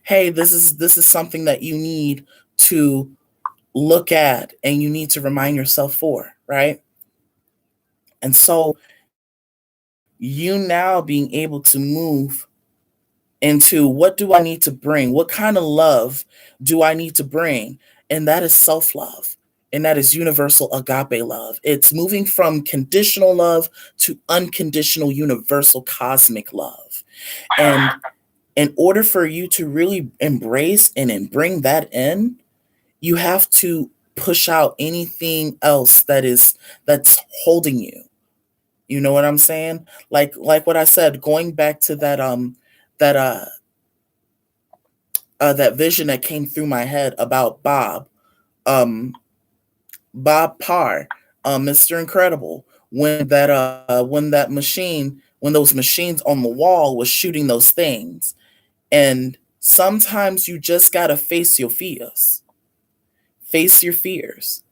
Hey, this is something that you need to look at and you need to remind yourself for, right? And so you now being able to move into, what do I need to bring? What kind of love do I need to bring? And that is self-love. And that is universal agape love. It's moving from conditional love to unconditional universal cosmic love. And in order for you to really embrace and bring that in, you have to push out anything else that's holding you. You know what I'm saying? Like what I said, going back to that that vision that came through my head about um Bob Parr, Mr. Incredible, when those machines on the wall was shooting those things. And sometimes you just gotta face your fears. Face your fears.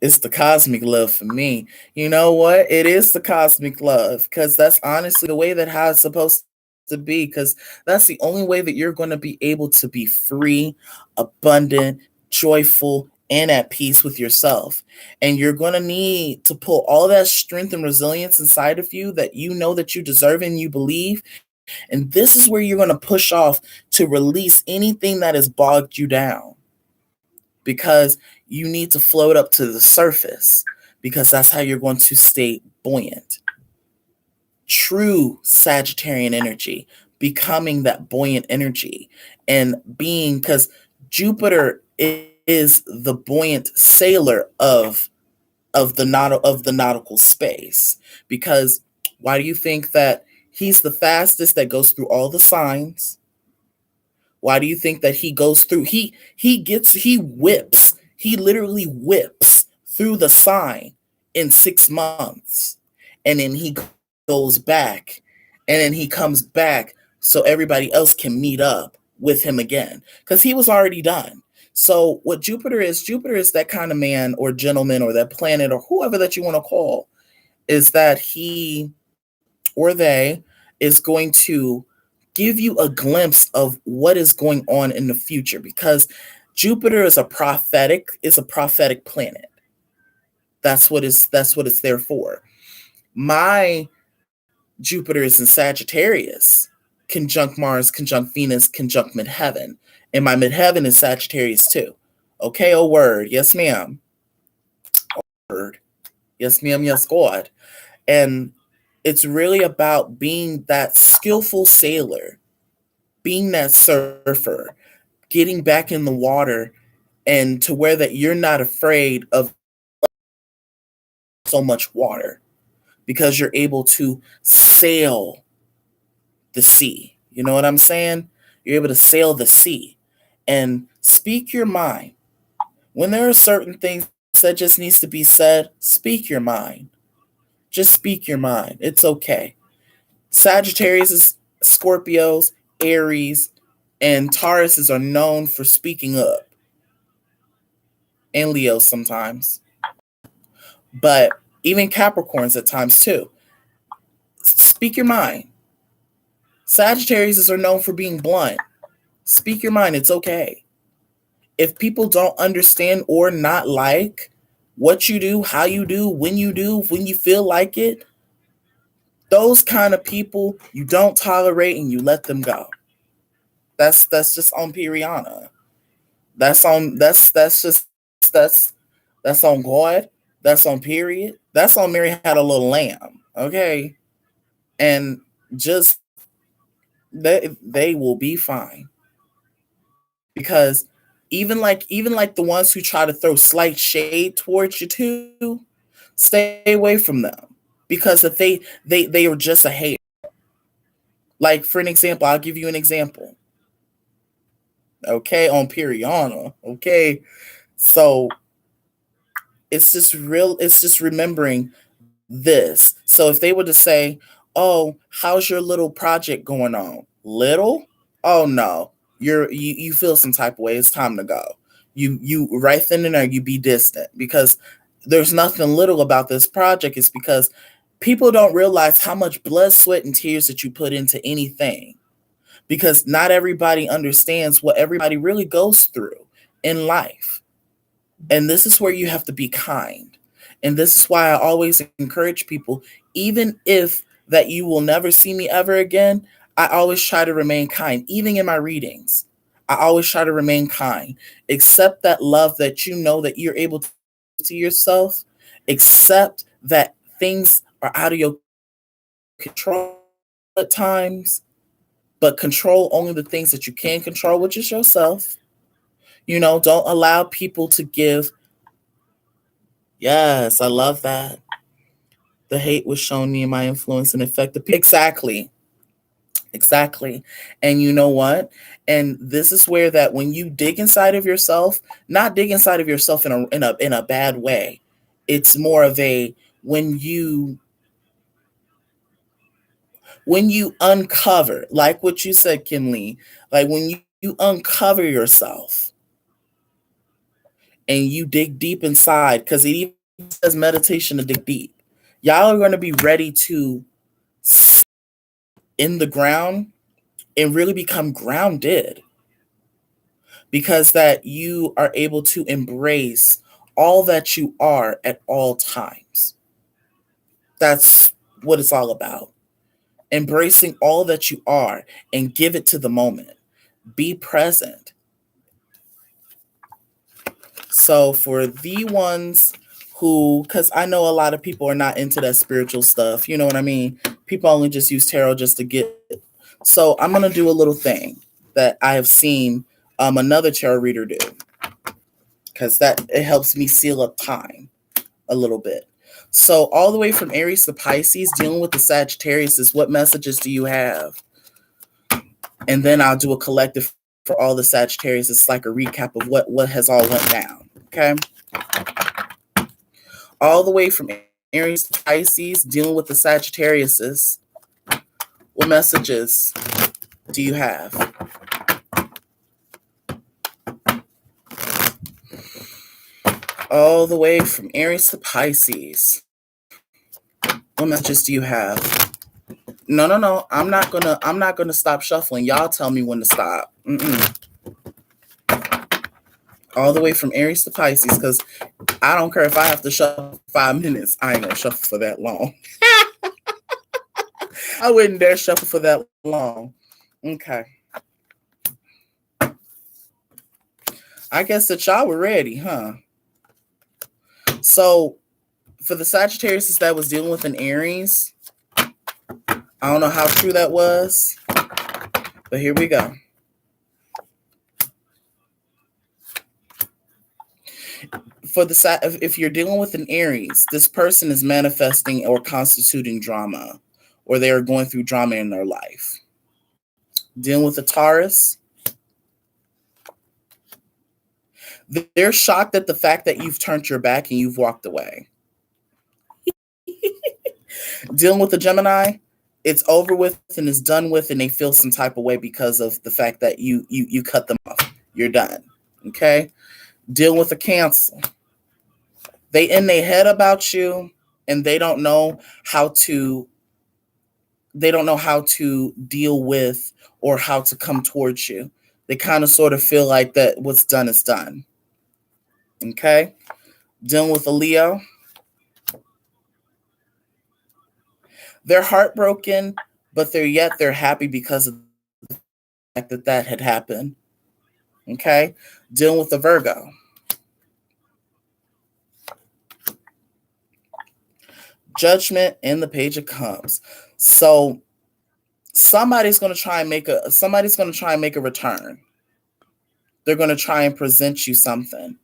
It's the cosmic love for me. You know what? It is the cosmic love, because that's honestly the way that how it's supposed to be, because that's the only way that you're going to be able to be free, abundant, joyful, and at peace with yourself. And you're going to need to pull all that strength and resilience inside of you that you know that you deserve and you believe. And this is where you're going to push off to release anything that has bogged you down, because you need to float up to the surface, because that's how you're going to stay buoyant. True Sagittarian energy, becoming that buoyant energy and being, because Jupiter is the buoyant sailor of the nautical space. Because why do you think that he's the fastest that goes through all the signs? Why do you think that he goes through he literally whips through the sign in 6 months, and then he goes back, and then he comes back so everybody else can meet up with him again, because he was already done. So what Jupiter is that kind of man or gentleman or that planet or whoever that you want to call, is that he or they is going to give you a glimpse of what is going on in the future, because Jupiter is a prophetic planet. That's what it's there for. My Jupiter is in Sagittarius, conjunct Mars, conjunct Venus, conjunct midheaven. And my midheaven is Sagittarius too. Okay, oh word. Yes, ma'am. Word. Yes, ma'am. Yes, God. And it's really about being that skillful sailor, being that surfer, getting back in the water, and to where that you're not afraid of so much water, because you're able to sail the sea. You know what I'm saying? You're able to sail the sea and speak your mind. When there are certain things that just needs to be said, speak your mind. Just speak your mind. It's okay. Sagittarius is Scorpios, Aries, and Tauruses are known for speaking up, and Leos sometimes. But even Capricorns at times too. Speak your mind. Sagittarius are known for being blunt. Speak your mind. It's okay. If people don't understand or not like what you do, how you do, when you feel like it, those kind of people you don't tolerate and you let them go. That's just on Piriana. That's that's on God. That's on period. That's on Mary Had a Little Lamb. Okay. And just they will be fine. Because even like the ones who try to throw slight shade towards you too, stay away from them. Because if they are just a hater. Like, for an example, I'll give you an example. Okay, on Piriana. Okay. So it's just remembering this. So if they were to say, "Oh, how's your little project going on?" Little? Oh no. You feel some type of way. It's time to go. You right then and there you be distant, because there's nothing little about this project. It's because people don't realize how much blood, sweat, and tears that you put into anything, because not everybody understands what everybody really goes through in life. And this is where you have to be kind. And this is why I always encourage people, even if that you will never see me ever again, I always try to remain kind. Even in my readings, I always try to remain kind. Accept that love that you know that you're able to yourself. Accept that things are out of your control at times, but control only the things that you can control, which is yourself. Don't allow people to give. Yes, I love that. The hate was shown me in my influence and affect the people. Exactly. Exactly. And you know what? And this is where that when you dig inside of yourself, not dig inside of yourself in a bad way. It's more of a when you uncover, like what you said, Kinley, like when you uncover yourself and you dig deep inside, because it even says meditation to dig deep. Y'all are going to be ready to sit in the ground and really become grounded, because that you are able to embrace all that you are at all times. That's what it's all about. Embracing all that you are and give it to the moment. Be present. So for the ones who, because I know a lot of people are not into that spiritual stuff. You know what I mean? People only just use tarot just to get. So I'm gonna do a little thing that I have seen another tarot reader do, because that it helps me seal up time a little bit. So all the way from Aries to Pisces, dealing with the Sagittarius is what messages do you have? And then I'll do a collective for all the Sagittarius. It's like a recap of what has all went down. Okay. All the way from Aries to Pisces, dealing with the Sagittariuses. What messages do you have? All the way from Aries to Pisces. What messages do you have? No. I'm not gonna stop shuffling. Y'all tell me when to stop. All the way from Aries to Pisces, because I don't care if I have to shuffle 5 minutes. I ain't gonna shuffle for that long. I wouldn't dare shuffle for that long. Okay. I guess that y'all were ready, huh? So for the Sagittarius that was dealing with an Aries, I don't know how true that was, but here we go. For the if you're dealing with an Aries, this person is manifesting or constituting drama, or they are going through drama in their life. Dealing with a Taurus, they're shocked at the fact that you've turned your back and you've walked away. Dealing with a Gemini, it's over with and it's done with, and they feel some type of way because of the fact that you cut them off. You're done. Okay? Dealing with a Cancer, they in their head about you, and they don't know how to deal with or how to come towards you. They kind of sort of feel like that what's done is done. Okay? Dealing with a Leo, they're heartbroken, but they're happy because of the fact that had happened. Okay? Dealing with a Virgo, Judgment and the Page of Cups. So somebody's going to try and make a return. They're going to try and present you something.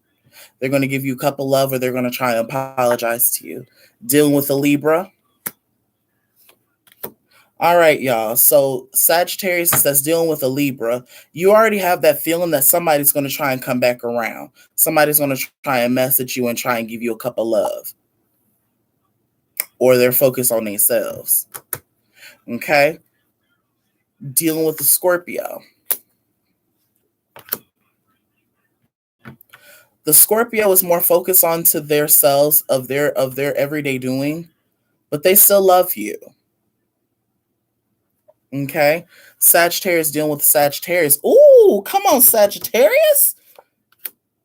They're going to give you a cup of love, or they're going to try and apologize to you. Dealing with a Libra. All right, y'all. So Sagittarius that's dealing with a Libra, you already have that feeling that somebody's going to try and come back around. Somebody's going to try and message you and try and give you a cup of love. Or they're focused on themselves. Okay? Dealing with the Scorpio. The Scorpio is more focused onto their selves of their everyday doing, but they still love you. Okay? Sagittarius dealing with Sagittarius. Ooh, come on, Sagittarius.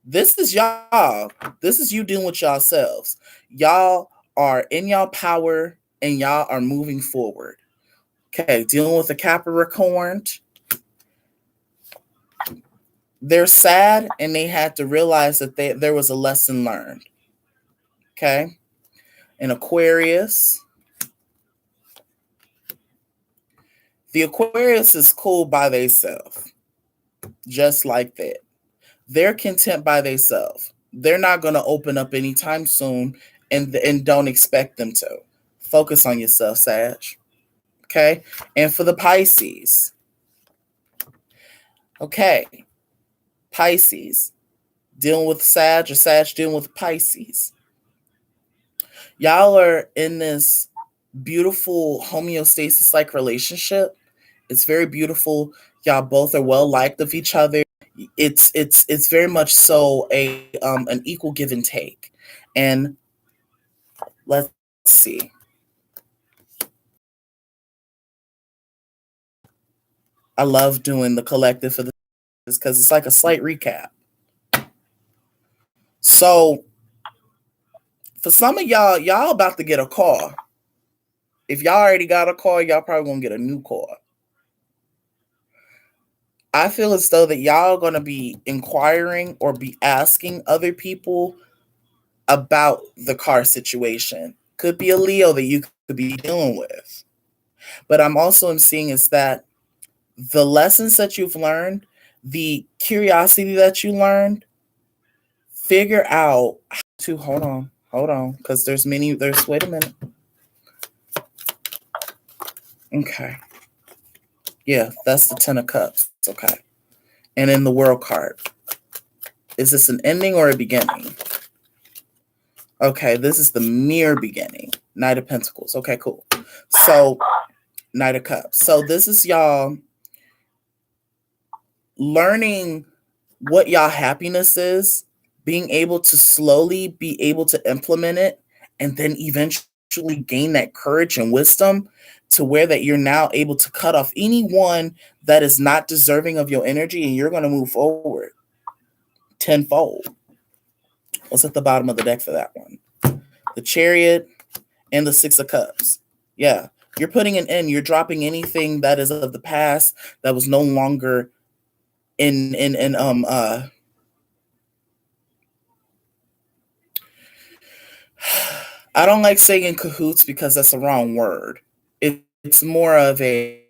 This is y'all. This is you dealing with yourselves. Y'all are in y'all power and y'all are moving forward. Okay, dealing with a Capricorn. They're sad and they had to realize that there was a lesson learned. Okay? An Aquarius. The Aquarius is cool by themselves. Just like that. They're content by themselves. They're not going to open up anytime soon, and don't expect them to. Focus on yourself, Sag. Okay? And for the Pisces. Okay. Pisces. Dealing with Sag, or Sag dealing with Pisces. Y'all are in this beautiful homeostasis-like relationship. It's very beautiful. Y'all both are well liked of each other. It's very much so an equal give and take. And let's see. I love doing the collective for this because it's like a slight recap. So for some of y'all about to get a car. If y'all already got a car, y'all probably gonna get a new car. I feel as though that y'all are gonna be inquiring or be asking other people about the car situation. Could be a Leo that you could be dealing with. But I'm also seeing is that the lessons that you've learned, the curiosity that you learned, figure out how to hold on, because wait a minute. Okay. Yeah, that's the Ten of Cups. Okay. And in the World card, is this an ending or a beginning? Okay, this is the mere beginning. Knight of Pentacles. Okay, cool. So, Knight of Cups. So this is y'all learning what y'all happiness is, being able to slowly be able to implement it, and then eventually gain that courage and wisdom to where that you're now able to cut off anyone that is not deserving of your energy, and you're going to move forward tenfold. What's at the bottom of the deck for that one? The Chariot and the Six of Cups. Yeah, you're putting an end. You're dropping anything that is of the past that was no longer I don't like saying in cahoots because that's the wrong word. It's more of a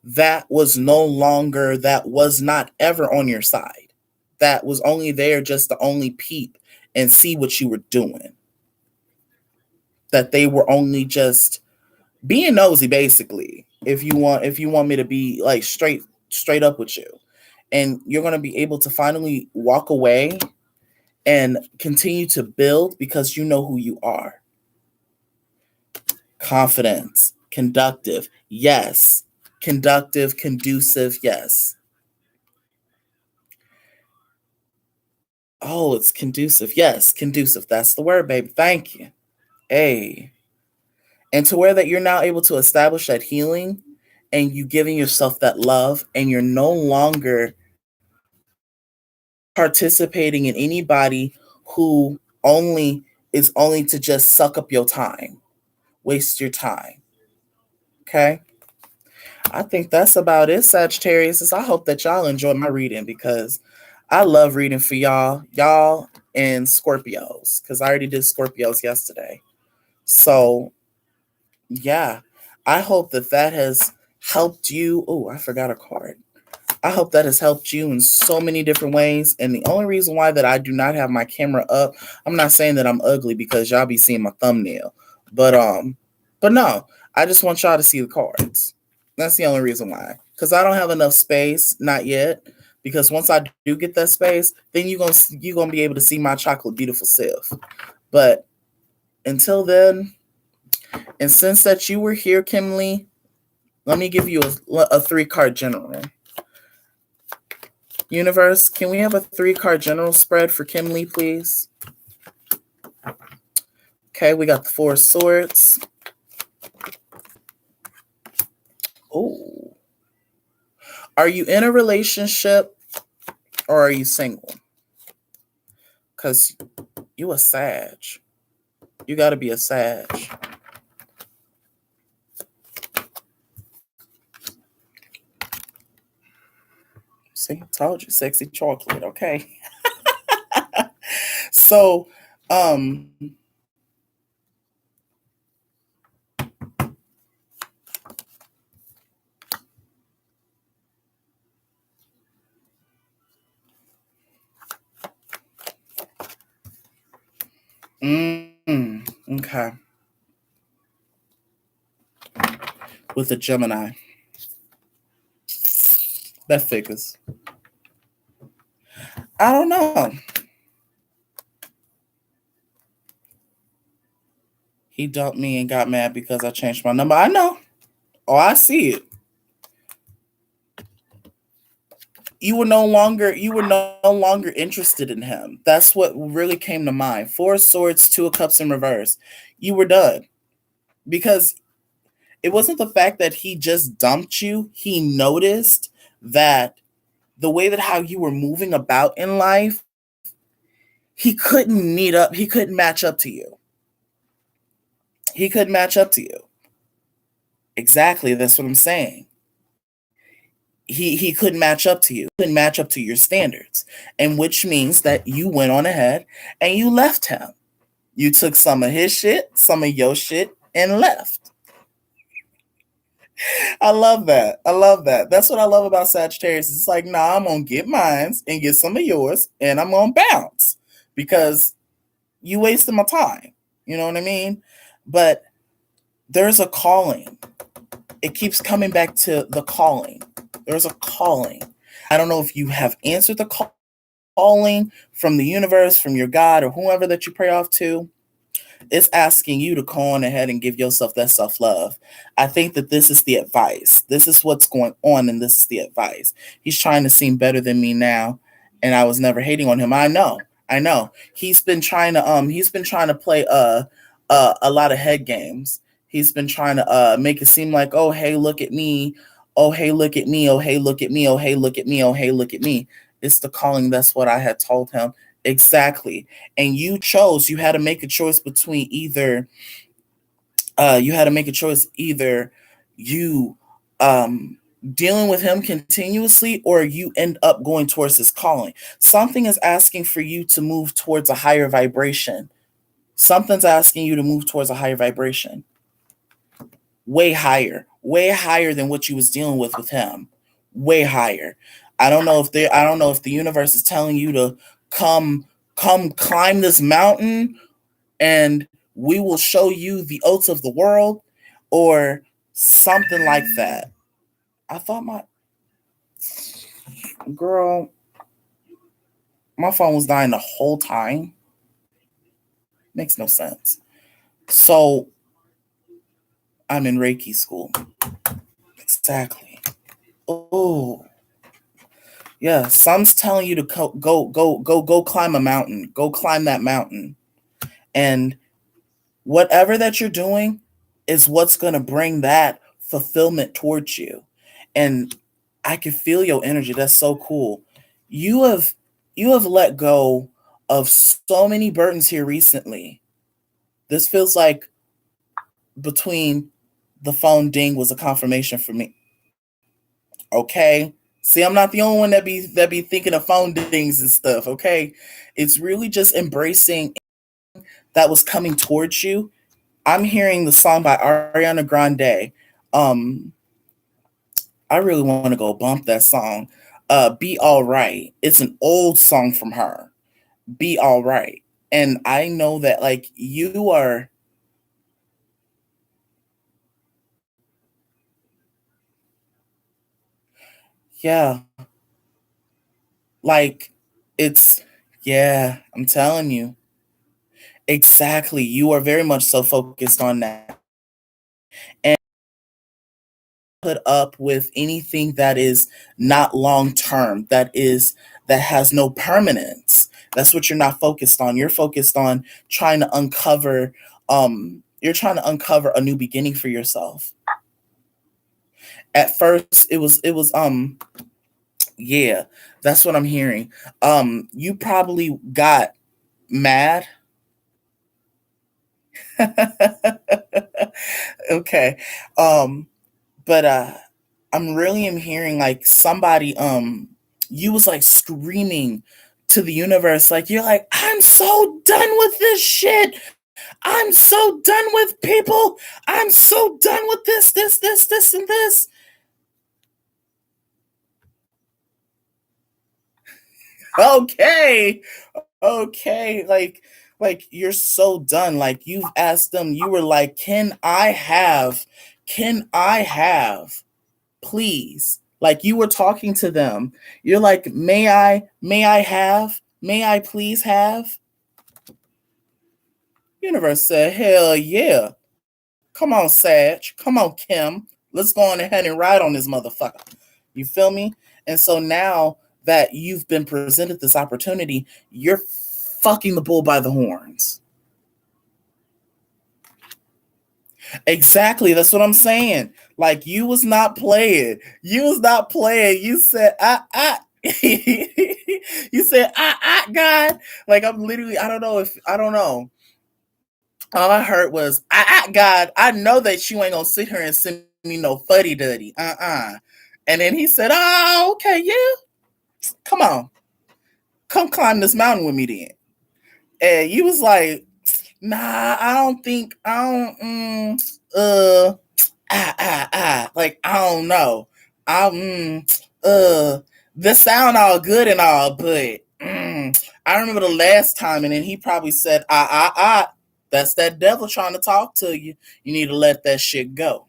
that was no longer, that was not ever on your side. That was only there just to only peep and see what you were doing. That they were only just being nosy, basically. If you want me to be like straight up with you. And you're going to be able to finally walk away and continue to build because you know who you are. Confidence, conductive, yes. Conductive, conducive, yes. Oh, it's conducive. Yes, conducive. That's the word, baby. Thank you. Hey. And to where that you're now able to establish that healing and you giving yourself that love, and you're no longer participating in anybody who is only to just suck up your time, waste your time. Okay? I think that's about it, Sagittarius. I hope that y'all enjoy my reading because I love reading for y'all and Scorpios, because I already did Scorpios yesterday. So, yeah, I hope that has helped you. Oh, I forgot a card. I hope that has helped you in so many different ways. And the only reason why that I do not have my camera up, I'm not saying that I'm ugly because y'all be seeing my thumbnail. But no, I just want y'all to see the cards. That's the only reason why. Because I don't have enough space, not yet. Because once I do get that space, then you're gonna be able to see my chocolate beautiful self. But until then, and since that you were here, Kimberly, let me give you a 3-card general. Universe, can we have a 3-card general spread for Kimberly, please? Okay, we got the 4 of Swords. Oh. Are you in a relationship or are you single? Because you a Sag. You got to be a Sag. See, I told you, sexy chocolate, okay? So, okay. With a Gemini. That figures. I don't know. He dumped me and got mad because I changed my number. I know. Oh, I see it. You were no longer interested in him. That's what really came to mind. 4 of Swords, 2 of Cups in reverse. You were done. Because it wasn't the fact that he just dumped you. He noticed that the way that how you were moving about in life, he couldn't match up to you. He couldn't match up to you. Exactly, that's what I'm saying. He couldn't match up to you. He couldn't match up to your standards. And which means that you went on ahead and you left him. You took some of his shit, some of your shit, and left. I love that. I love that. That's what I love about Sagittarius. It's like, nah, I'm gonna get mines and get some of yours, and I'm gonna bounce because you wasted my time. You know what I mean? But there's a calling. It keeps coming back to the calling. There's a calling. I don't know if you have answered the calling from the universe, from your God, or whoever that you pray off to. It's asking you to go on ahead and give yourself that self love. I think that this is the advice. This is what's going on, and this is the advice. He's trying to seem better than me now, and I was never hating on him. I know. He's been trying to play a lot of head games. He's been trying to make it seem like, oh hey, look at me. Oh hey, look at me. Oh hey, look at me. Oh hey, look at me. Oh hey, look at me. It's the calling. That's what I had told him. Exactly. And you had to make a choice between either you dealing with him continuously, or you end up going towards his calling. Something is asking for you to move towards a higher vibration. Something's asking you to move towards a higher vibration. Way higher than what you was dealing with him. Way higher. I don't know if the universe is telling you to come climb this mountain and we will show you the oats of the world, or something like that. I thought my girl, my phone was dying the whole time. Makes no sense. So I'm in Reiki school. Exactly. Oh, yeah. Some's telling you to go climb a mountain. Go climb that mountain. And whatever that you're doing is what's going to bring that fulfillment towards you. And I can feel your energy. That's so cool. You have let go of so many burdens here recently. This feels like between the phone ding was a confirmation for me. Okay. See, I'm not the only one that be thinking of phone dings and stuff. Okay. It's really just embracing that was coming towards you. I'm hearing the song by Ariana Grande. I really want to go bump that song. Be All Right. It's an old song from her. Be All Right. And I know that like you are, yeah, like it's, yeah, I'm telling you. Exactly. You are very much so focused on that. And put up with anything that is not long term, that has no permanence. That's what you're not focused on. You're focused on trying to uncover a new beginning for yourself. At first it was yeah, that's what I'm hearing. You probably got mad. Okay. Um but I'm really am hearing like somebody you was like screaming to the universe, like you're like, I'm so done with this shit. I'm so done with people. I'm so done with this and this. Okay. Okay. Like you're so done. Like you've asked them, you were like, can I have please, like you were talking to them, you're like, may I please have. Universe said, hell yeah, come on Sag, come on Kim, let's go on ahead and ride on this motherfucker. You feel me? And so now that you've been presented this opportunity, you're fucking the bull by the horns. Exactly. That's what I'm saying. Like you was not playing. You was not playing. You said, you said, God. Like I'm literally, I don't know. All I heard was, God, I know that you ain't gonna sit here and send me no fuddy duddy. And then he said, oh, okay, yeah. Come on. Come climb this mountain with me then. And you was like, Nah, I don't, uh, like, I don't know. I, this sound all good and all, but, I remember the last time, and then he probably said, that's that devil trying to talk to you. You need to let that shit go.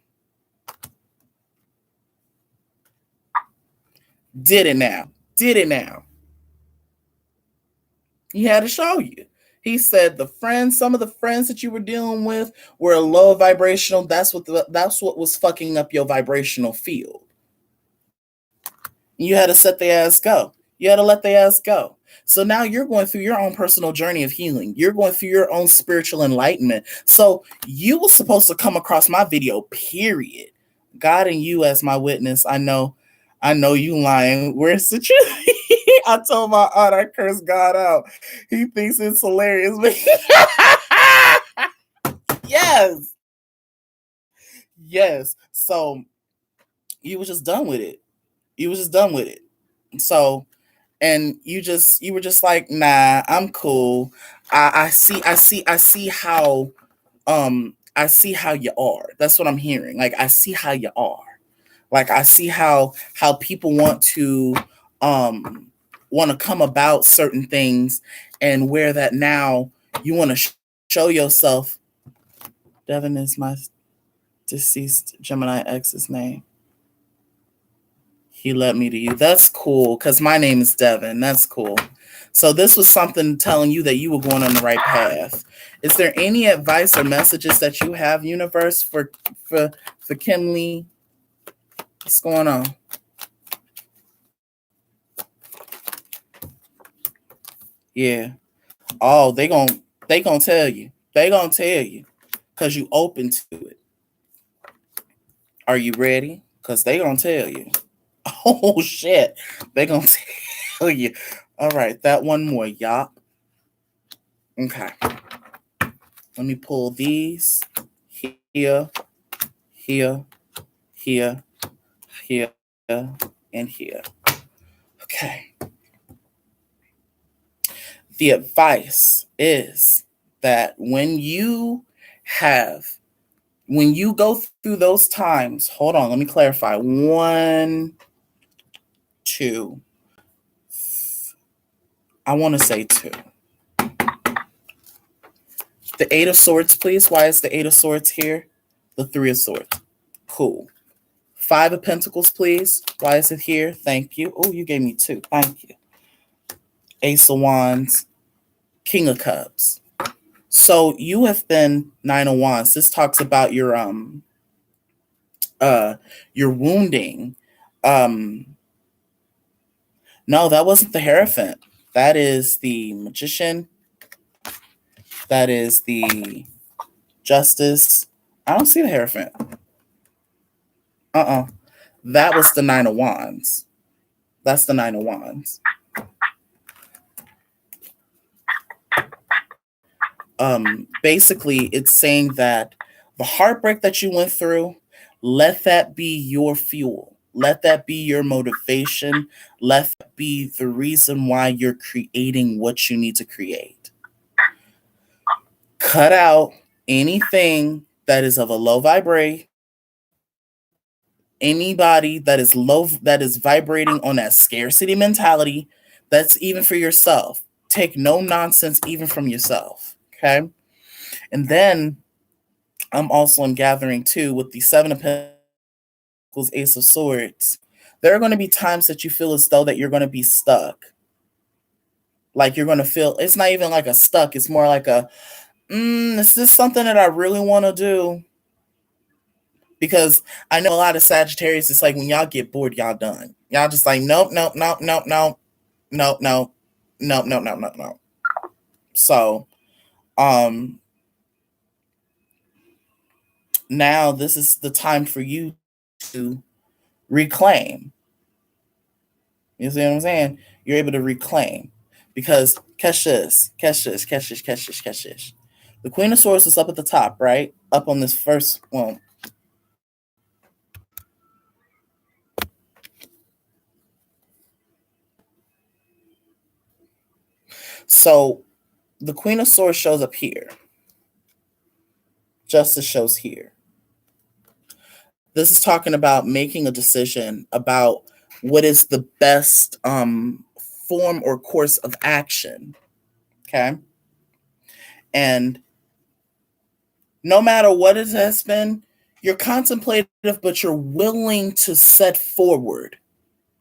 Did it now. Did it now. He had to show you. He said some of the friends that you were dealing with were low vibrational. That's what was fucking up your vibrational field. You had to set the ass go. You had to let the ass go. So now you're going through your own personal journey of healing. You're going through your own spiritual enlightenment. So you were supposed to come across my video, period. God and you as my witness. I know you lying. Where's the truth? I told my aunt I cursed God out. He thinks it's hilarious. Yes. Yes. So you was just done with it. You was just done with it. So and you were just like, nah, I'm cool. I see how I see how you are. That's what I'm hearing. Like I see how you are. Like I see how people want to come about certain things, and where that now you want to show yourself. Devin is my deceased Gemini ex's name. He led me to you. That's cool, because my name is Devin. That's cool. So this was something telling you that you were going on the right path. Is there any advice or messages that you have, universe, for Kimlee? What's going on? Yeah. Oh, they gonna tell you. They gonna tell you, because you open to it. Are you ready? Because they gonna tell you. Oh shit. They gonna tell you. All right, that one more, y'all. Okay. Let me pull these here, here, here, here, and here. Okay. The advice is that when you go through those times, hold on, let me clarify. 1, 2, I want to say 2. The 8 of Swords, please. Why is the 8 of Swords here? The 3 of Swords. Cool. 5 of Pentacles, please. Why is it here? Thank you. Oh, you gave me 2. Thank you. Ace of Wands. King of Cups. So you have been 9 of Wands. This talks about your wounding. No, that wasn't the Hierophant. That is the Magician. That is the Justice. I don't see the Hierophant. That was the 9 of Wands. That's the 9 of Wands. Basically, it's saying that the heartbreak that you went through, let that be your fuel. Let that be your motivation. Let that be the reason why you're creating what you need to create. Cut out anything that is of a low vibration. Anybody that is low, that is vibrating on that scarcity mentality, that's even for yourself. Take no nonsense even from yourself. Okay. And then I'm also gathering too with the 7 of Pentacles, Ace of Swords. There are going to be times that you feel as though that you're going to be stuck. Like you're going to feel, it's not even like a stuck. It's more like a, is this something that I really want to do? Because I know a lot of Sagittarius, it's like when y'all get bored, y'all done. Y'all just like, nope, nope, nope, nope, nope, nope, nope, nope, nope, nope, nope, nope. So, now this is the time for you to reclaim. You see what I'm saying? You're able to reclaim. Because catch this. The Queen of Swords is up at the top, right? Up on this first one. So the Queen of Swords shows up here. Justice shows here. This is talking about making a decision about what is the best form or course of action. Okay. And no matter what it has been, you're contemplative, but you're willing to set forward.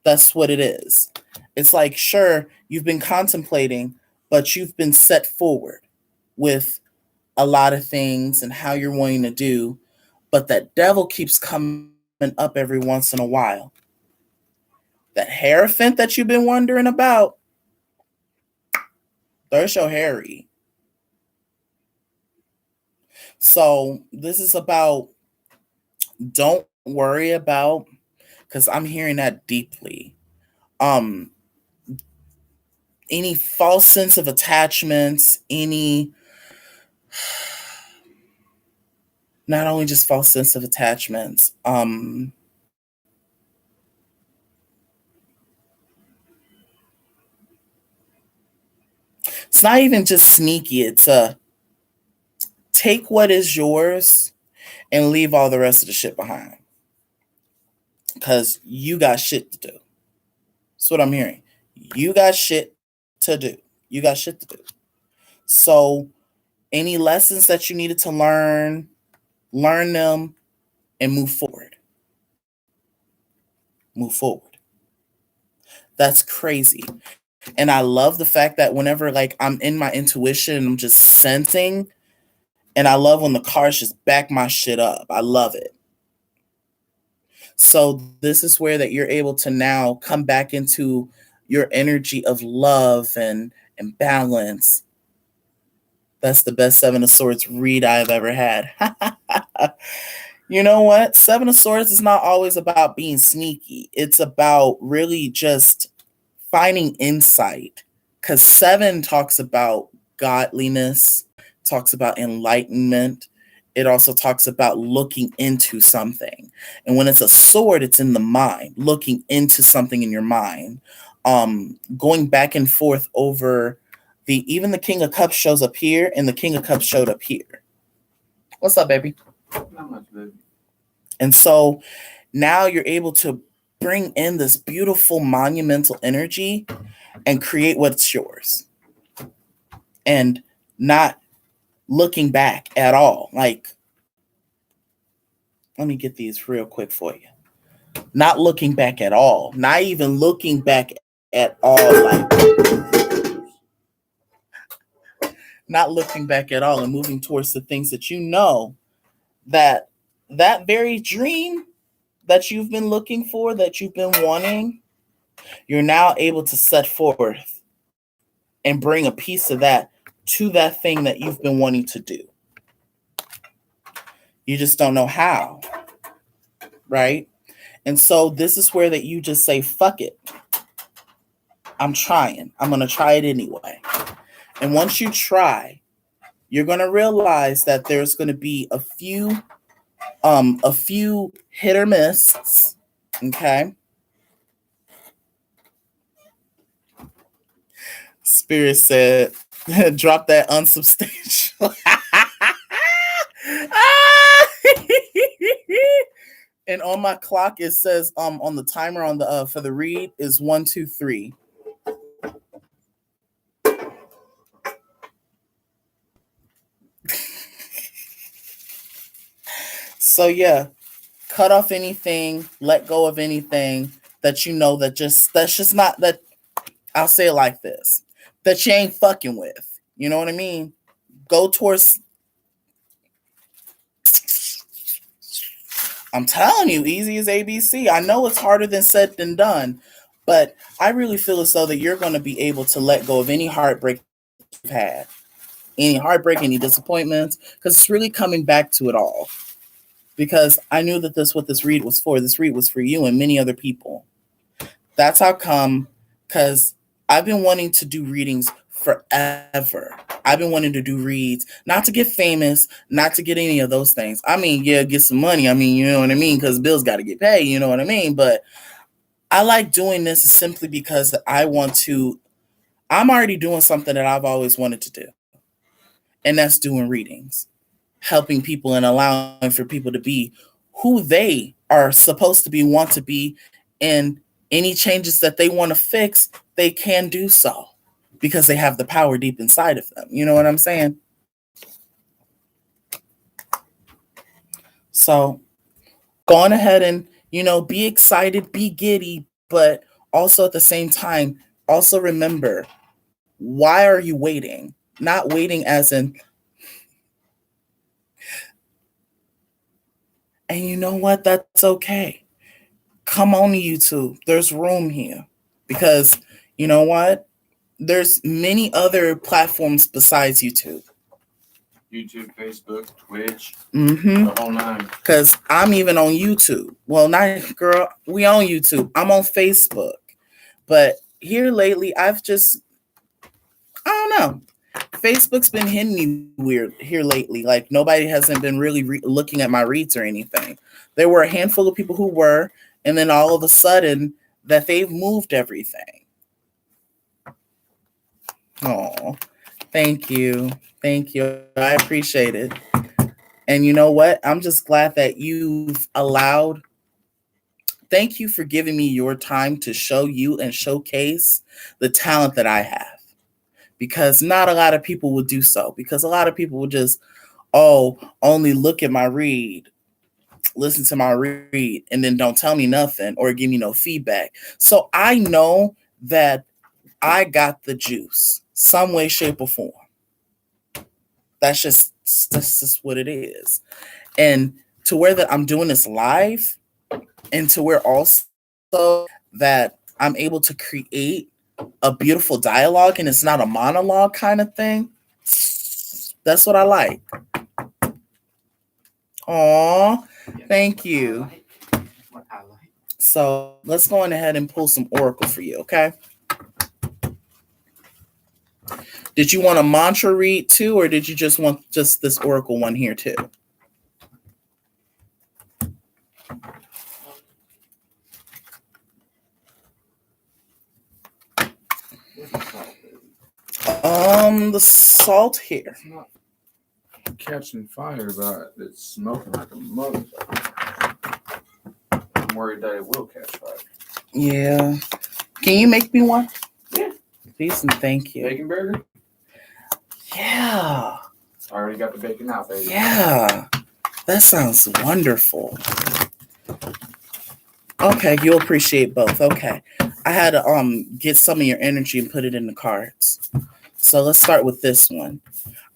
That's what it is. It's like, sure, you've been contemplating, but you've been set forward with a lot of things and how you're wanting to do. But that devil keeps coming up every once in a while. That Hierophant that you've been wondering about, there's your Harry. So this is about, don't worry about, because I'm hearing that deeply. Any false sense of attachments, not only just false sense of attachments, it's not even just sneaky. It's take what is yours and leave all the rest of the shit behind. Because you got shit to do. That's what I'm hearing. You got shit to do. You got shit to do. So any lessons that you needed to learn them and move forward. Move forward. That's crazy. And I love the fact that whenever like I'm in my intuition, I'm just sensing, and I love when the cards just back my shit up. I love it. So this is where that you're able to now come back into your energy of love and balance. That's the best Seven of Swords read I've ever had. You know what? Seven of Swords is not always about being sneaky. It's about really just finding insight. Because 7 talks about godliness, talks about enlightenment. It also talks about looking into something. And when it's a sword, it's in the mind, looking into something in your mind. Going back and forth over even the King of Cups shows up here, and the King of Cups showed up here. What's up, baby? Not much, baby. And so now you're able to bring in this beautiful monumental energy and create what's yours. And not looking back at all. Like, let me get these real quick for you. Not looking back at all. Not even looking back at all. Like, not looking back at all and moving towards the things that you know that very dream that you've been looking for, that you've been wanting, you're now able to set forth and bring a piece of that to that thing that you've been wanting to do. You just don't know how, right? And so this is where that you just say, fuck it. I'm trying. I'm going to try it anyway. And once you try, you're going to realize that there's going to be a few hit or miss. Okay. Spirit said, drop that unsubstantial. And on my clock, it says, on the timer on the, for the read is 1, 2, 3. So yeah, cut off anything, let go of anything that you know that's just not that. I'll say it like this, that you ain't fucking with. You know what I mean? Go towards. I'm telling you, easy as ABC. I know it's harder than said than done, but I really feel as though that you're going to be able to let go of any heartbreak you've had, any heartbreak, any disappointments, because it's really coming back to it all. Because I knew that what this read was for. This read was for you and many other people. That's how come, because I've been wanting to do readings forever. I've been wanting to do reads, not to get famous, not to get any of those things. I mean, yeah, get some money. I mean, you know what I mean? Because bills got to get paid, you know what I mean? But I like doing this simply because I'm already doing something that I've always wanted to do. And that's doing readings. helping people and allowing for people to be who they are supposed to be, want to be, and any changes that they want to fix, they can do so because they have the power deep inside of them. You know what I'm saying? So go on ahead and, be excited, be giddy, but also at the same time, also remember, why are you waiting? Not waiting as in, and you know what? That's okay. Come on YouTube. There's room here because you know what? There's many other platforms besides YouTube. YouTube, Facebook, Twitch, Mm-hmm. the whole nine. Because I'm even on YouTube. Well, not girl, we on YouTube. I'm on Facebook. But here lately, I don't know. Facebook's been hitting me weird here lately. Like nobody hasn't been really looking at my reads or anything. There were a handful of people who were, and then all of a sudden that they've moved everything. Oh, thank you. Thank you. I appreciate it. And you know what? I'm just glad that you've allowed. Thank you for giving me your time to show you and showcase the talent that I have. Because not a lot of people would do so. Because a lot of people would just, only look at my read, listen to my read, and then don't tell me nothing or give me no feedback. So I know that I got the juice, some way, shape, or form. That's just what it is. And to where that I'm doing this live, and to where also that I'm able to create a beautiful dialogue and it's not a monologue kind of thing. That's what I like. Aw, thank you. So let's go on ahead and pull some oracle for you, okay? Did you want a mantra read too, or did you just want just this oracle one here too? The salt here. It's not catching fire, but it's smoking like a motherfucker. I'm worried that it will catch fire. Yeah. Can you make me one? Yeah. Please and thank you. Bacon burger? Yeah. I already got the bacon out, baby. Yeah. That sounds wonderful. Okay, you'll appreciate both. Okay. I had to get some of your energy and put it in the cards. So let's start with this one.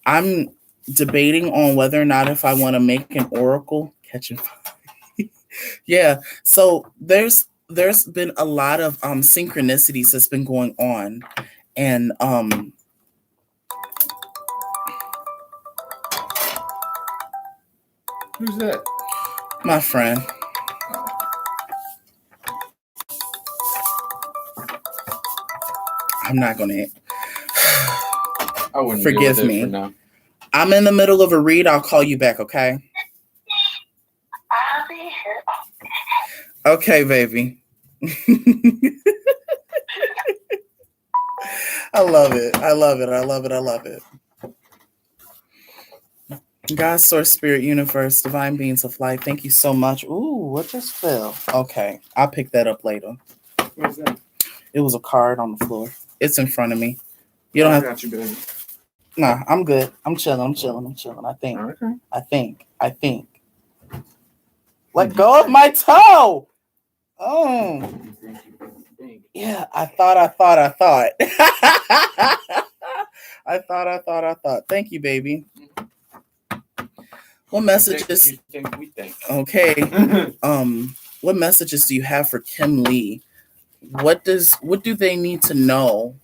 I'm debating on whether or not if I want to make an oracle catching fire. Yeah. So there's been a lot of synchronicities that's been going on. And who's that? My friend. I'm not gonna. I wouldn't forgive me. For now. I'm in the middle of a read. I'll call you back, okay? I'll be here. Okay, baby. I love it. I love it. I love it. I love it. God, source, spirit, universe, divine beings of light. Thank you so much. Ooh, what just fell? Okay, I'll pick that up later. What's that? It was a card on the floor. It's in front of me. You don't have. Got you, baby. Nah, I'm good. I'm chilling. I think. Okay. I think. Let go of my toe. Oh. Yeah, I thought. I thought. Thank you, baby. What messages? You think we think. Okay. What messages do you have for Kim Lee? What do they need to know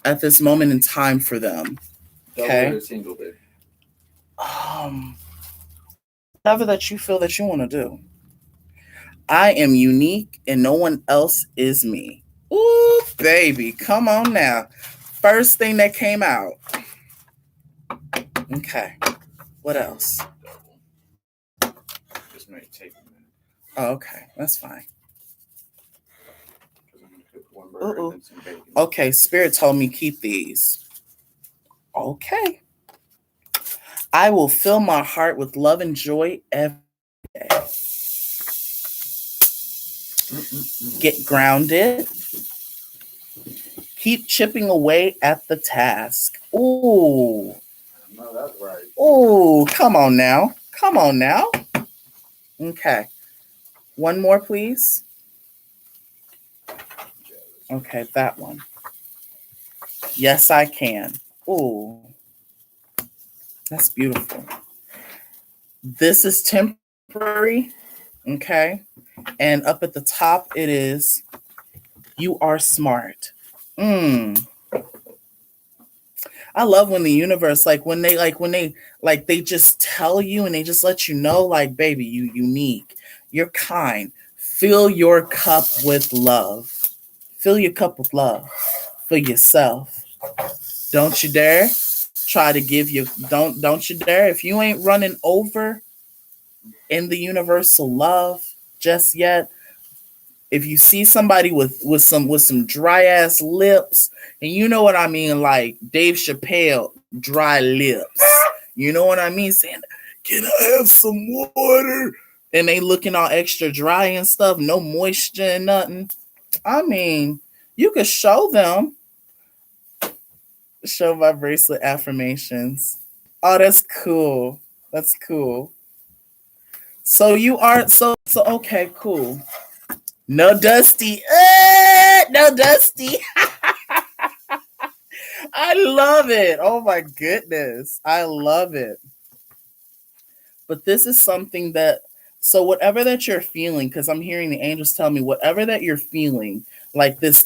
at this moment in time for them? Okay. Single, baby. Whatever that you feel that you want to do. I am unique and no one else is me. Ooh, baby, come on now. First thing that came out. Okay. What else? This may take a minute. Oh, okay. That's fine. I'm gonna cook one burger and then some bacon. Okay, Spirit told me keep these. Okay. I will fill my heart with love and joy every day. Get grounded. Keep chipping away at the task. Ooh. No, that's right. Ooh, come on now. Come on now. Okay. One more, please. Okay, that one. Yes, I can. Ooh. That's beautiful. This is temporary. Okay. And up at the top, it is, you are smart. I love when the universe, they just tell you and they just let you know, like, baby, you unique, you're kind. Fill your cup with love. Fill your cup with love for yourself. Don't you dare try to give you, don't you dare. If you ain't running over in the universal love just yet, if you see somebody with some dry ass lips, and you know what I mean, like Dave Chappelle, dry lips. You know what I mean? Saying, "Can I have some water?" And they looking all extra dry and stuff, no moisture and nothing. I mean, you could show them. Show my bracelet affirmations. Oh, that's cool. That's cool. So you are so okay, cool. No Dusty. No Dusty. I love it. Oh my goodness. I love it. But this is something that, so whatever that you're feeling, because I'm hearing the angels tell me, whatever that you're feeling, like this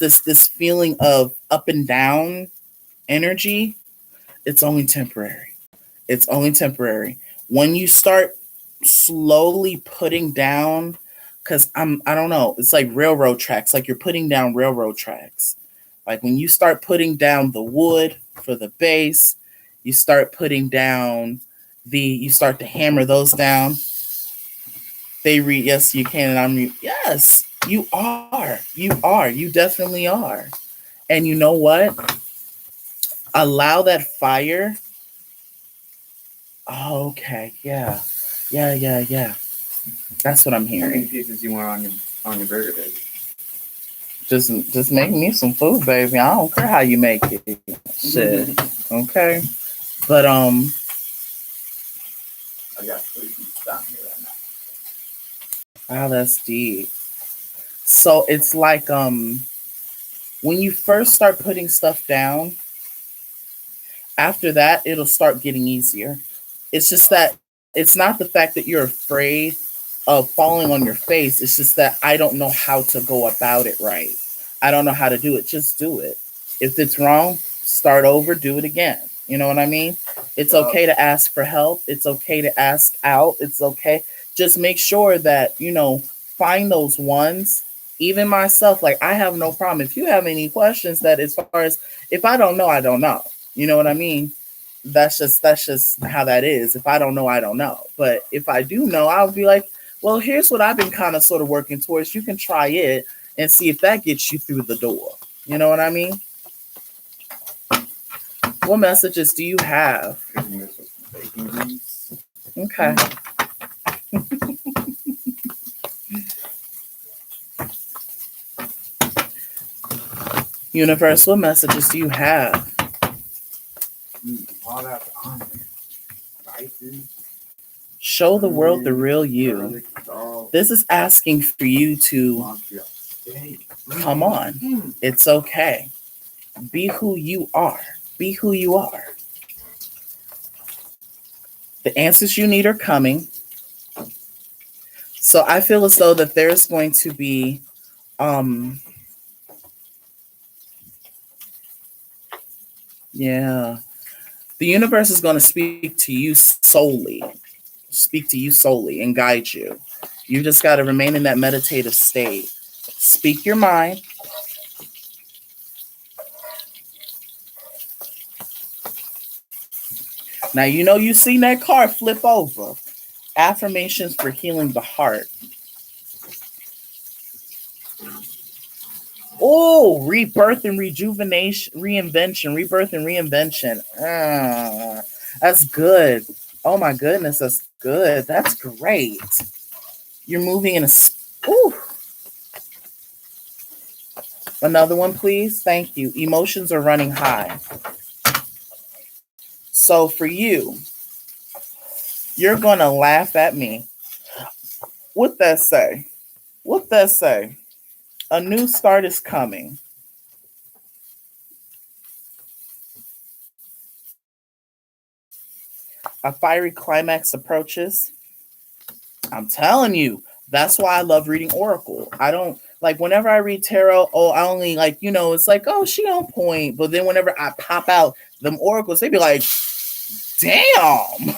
feeling of up and down energy, it's only temporary. It's only temporary. When you start slowly putting down, because I don't know, it's like railroad tracks, like you're putting down railroad tracks. Like when you start putting down the wood for the base, you start putting down you start to hammer those down. They read, yes, you can, and yes, you are. You definitely are. And you know what? Allow that fire. Oh, okay, yeah. That's what I'm How many hearing. pieces you want on your burger, baby? Just make me some food, baby. I don't care how you make it. Shit. Okay. But I got food down here right now. wow, that's deep. So it's like when you first start putting stuff down, after that it'll start getting easier. It's just that it's not the fact that you're afraid of falling on your face. It's just that I don't know how to go about it right. I don't know how to do it. Just do it. If it's wrong, start over, do it again. You know what I mean? It's okay to ask for help. It's okay to ask out. It's okay. Just make sure that, find those ones. Even myself, like I have no problem. If you have any questions, that as far as if I don't know, I don't know. You know what I mean? That's just how that is. If I don't know, I don't know. But if I do know, I'll be like, well, here's what I've been kind of sort of working towards. You can try it and see if that gets you through the door. You know what I mean? What messages do you have? Okay. Universe, what messages do you have? All that on spices. Show the world the real you. This is asking for you to come on. It's okay. Be who you are. Be who you are. The answers you need are coming. So I feel as though that there's going to be yeah. The universe is going to speak to you solely and guide you. You just got to remain in that meditative state. Speak your mind. Now, you've seen that card flip over. Affirmations for healing the heart. Oh, rebirth and rejuvenation, reinvention, rebirth and reinvention. That's good. Oh my goodness, that's good. That's great. You're moving in a... Ooh. Another one, please. Thank you. Emotions are running high. So for you, you're going to laugh at me. What that say? What that say? A new start is coming. A fiery climax approaches. I'm telling you, that's why I love reading Oracle. I don't like whenever I read tarot. Oh, I only like, it's like, oh, she on point. But then whenever I pop out them oracles, they be like, damn.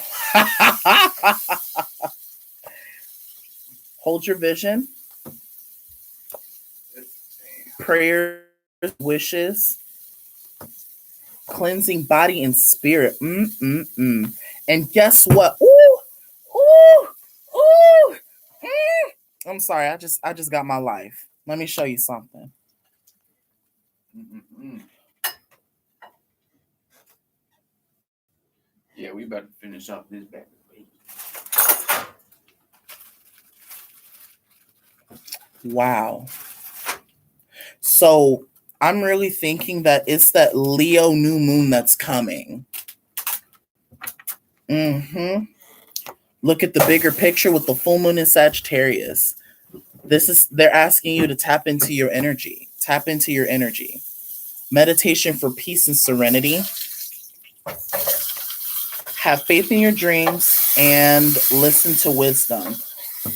Hold your vision. Prayers, wishes, cleansing body and spirit. And guess what? Ooh, ooh, ooh. I'm sorry. I just got my life. Let me show you something. Yeah, we about to finish up this baby. Wow. So I'm really thinking that it's that Leo new moon that's coming. Look at the bigger picture with the full moon in Sagittarius. They're asking you to tap into your energy. Tap into your energy. Meditation for peace and serenity. Have faith in your dreams and listen to wisdom.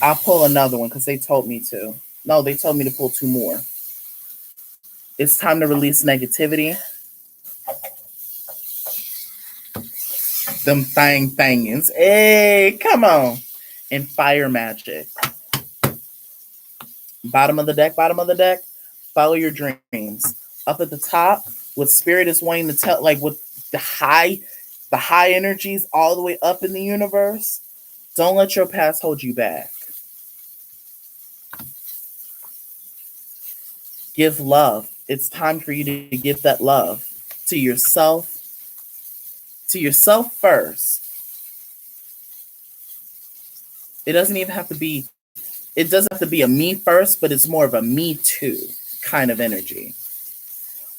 I'll pull another one because they told me to. No, they told me to pull two more. It's time to release negativity. Them thangins. Hey, come on. And fire magic. Bottom of the deck. Follow your dreams. Up at the top, what spirit is wanting to tell, like with the high energies all the way up in the universe. Don't let your past hold you back. Give love. It's time for you to give that love to yourself. To yourself first. It doesn't have to be a me first, but it's more of a me too kind of energy.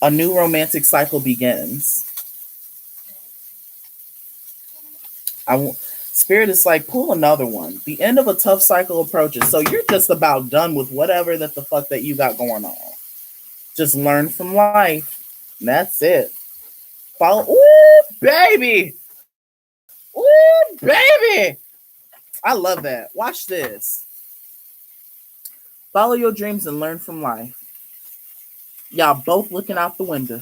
A new romantic cycle begins. Spirit is like, pull another one. The end of a tough cycle approaches. So you're just about done with whatever that the fuck that you got going on. Just learn from life. And that's it. Follow. Ooh, baby. Ooh, baby. I love that. Watch this. Follow your dreams and learn from life. Y'all both looking out the window.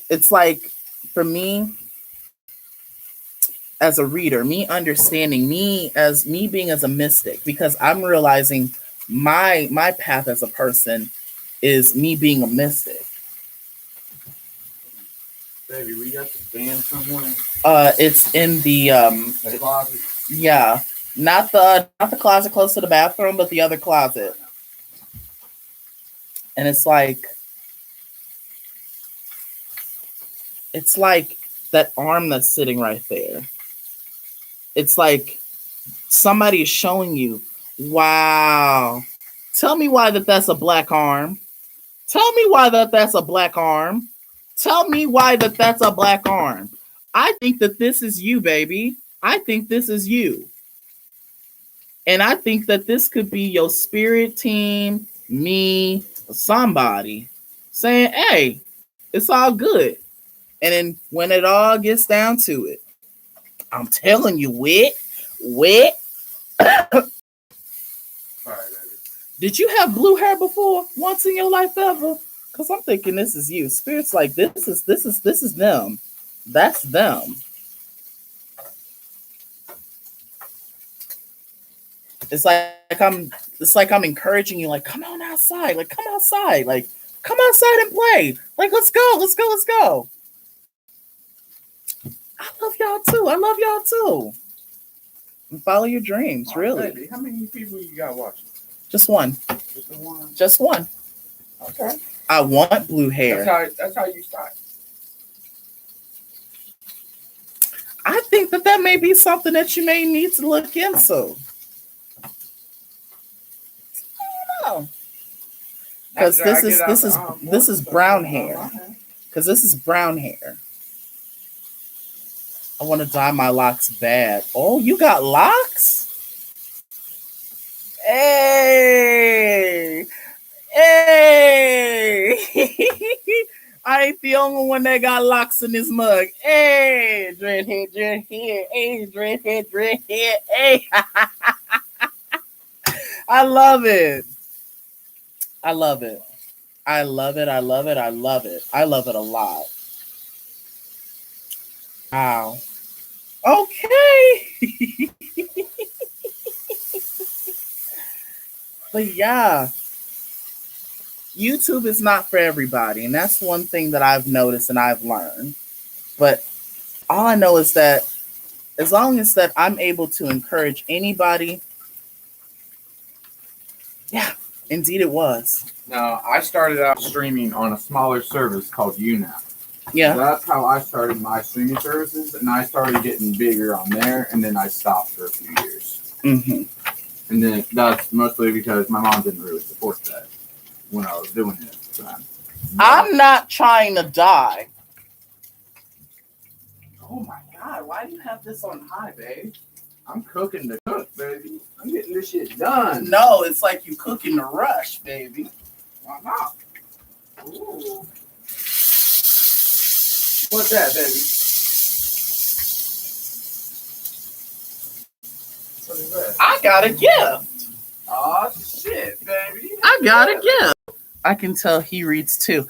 It's like, for me, as a reader, me understanding, me being as a mystic, because I'm realizing my path as a person is me being a mystic. Baby, we got the fan somewhere. It's in the closet. Yeah, not the closet close to the bathroom, but the other closet. And it's like that arm that's sitting right there. It's like somebody is showing you, wow. Tell me why that's a black arm. Tell me why that's a black arm. Tell me why that's a black arm. I think that this is you, baby. I think this is you. And I think that this could be your spirit team, me, somebody saying, hey, it's all good. And then when it all gets down to it, I'm telling you, wit. Did you have blue hair before once in your life ever? Because I'm thinking this is you. Spirit's like, this is them. That's them. It's like I'm encouraging you, like, come on outside, like come outside and play. Like, let's go. I love y'all too. And follow your dreams, really. Baby, how many people you got watching? Just one. Just one. Okay. I want blue hair. That's how you start. I think that may be something that you may need to look into. Oh, because this is brown hair. Because this is brown hair. I want to dye my locks bad. Oh, you got locks? Hey, hey. I ain't the only one that got locks in this mug. Hey, dreadhead, hey, dreadhead, hey. I love it. I love it. I love it. I love it. I love it. I love it a lot. Wow. Okay. But yeah, YouTube is not for everybody. And that's one thing that I've noticed and I've learned. But all I know is that as long as that I'm able to encourage anybody, yeah, indeed it was. Now, I started out streaming on a smaller service called UNAP. Yeah. That's how I started my streaming services, and I started getting bigger on there, and then I stopped for a few years. Mm-hmm. And then that's mostly because my mom didn't really support that when I was doing it. So, I'm not trying to die. Oh my God, why do you have this on high, babe? I'm cooking to cook, baby. I'm getting this shit done. No, it's like you cooking the rush, baby. Why not? Ooh. What's that, baby? What is that? I got a gift. Oh shit, baby. I got a gift. I can tell he reads too.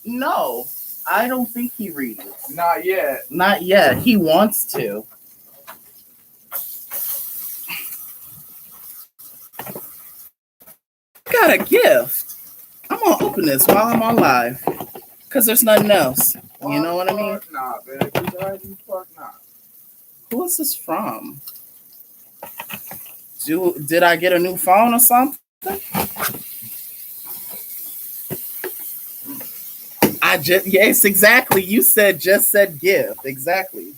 No, I don't think he reads. Not yet. Not yet. He wants to. Got a gift. I'm gonna open this while I'm on live. Cause there's nothing else. You know what I mean? Nah, baby. Fuck not. Who is this from? Did I get a new phone or something? Yes, exactly. You said gift. Exactly.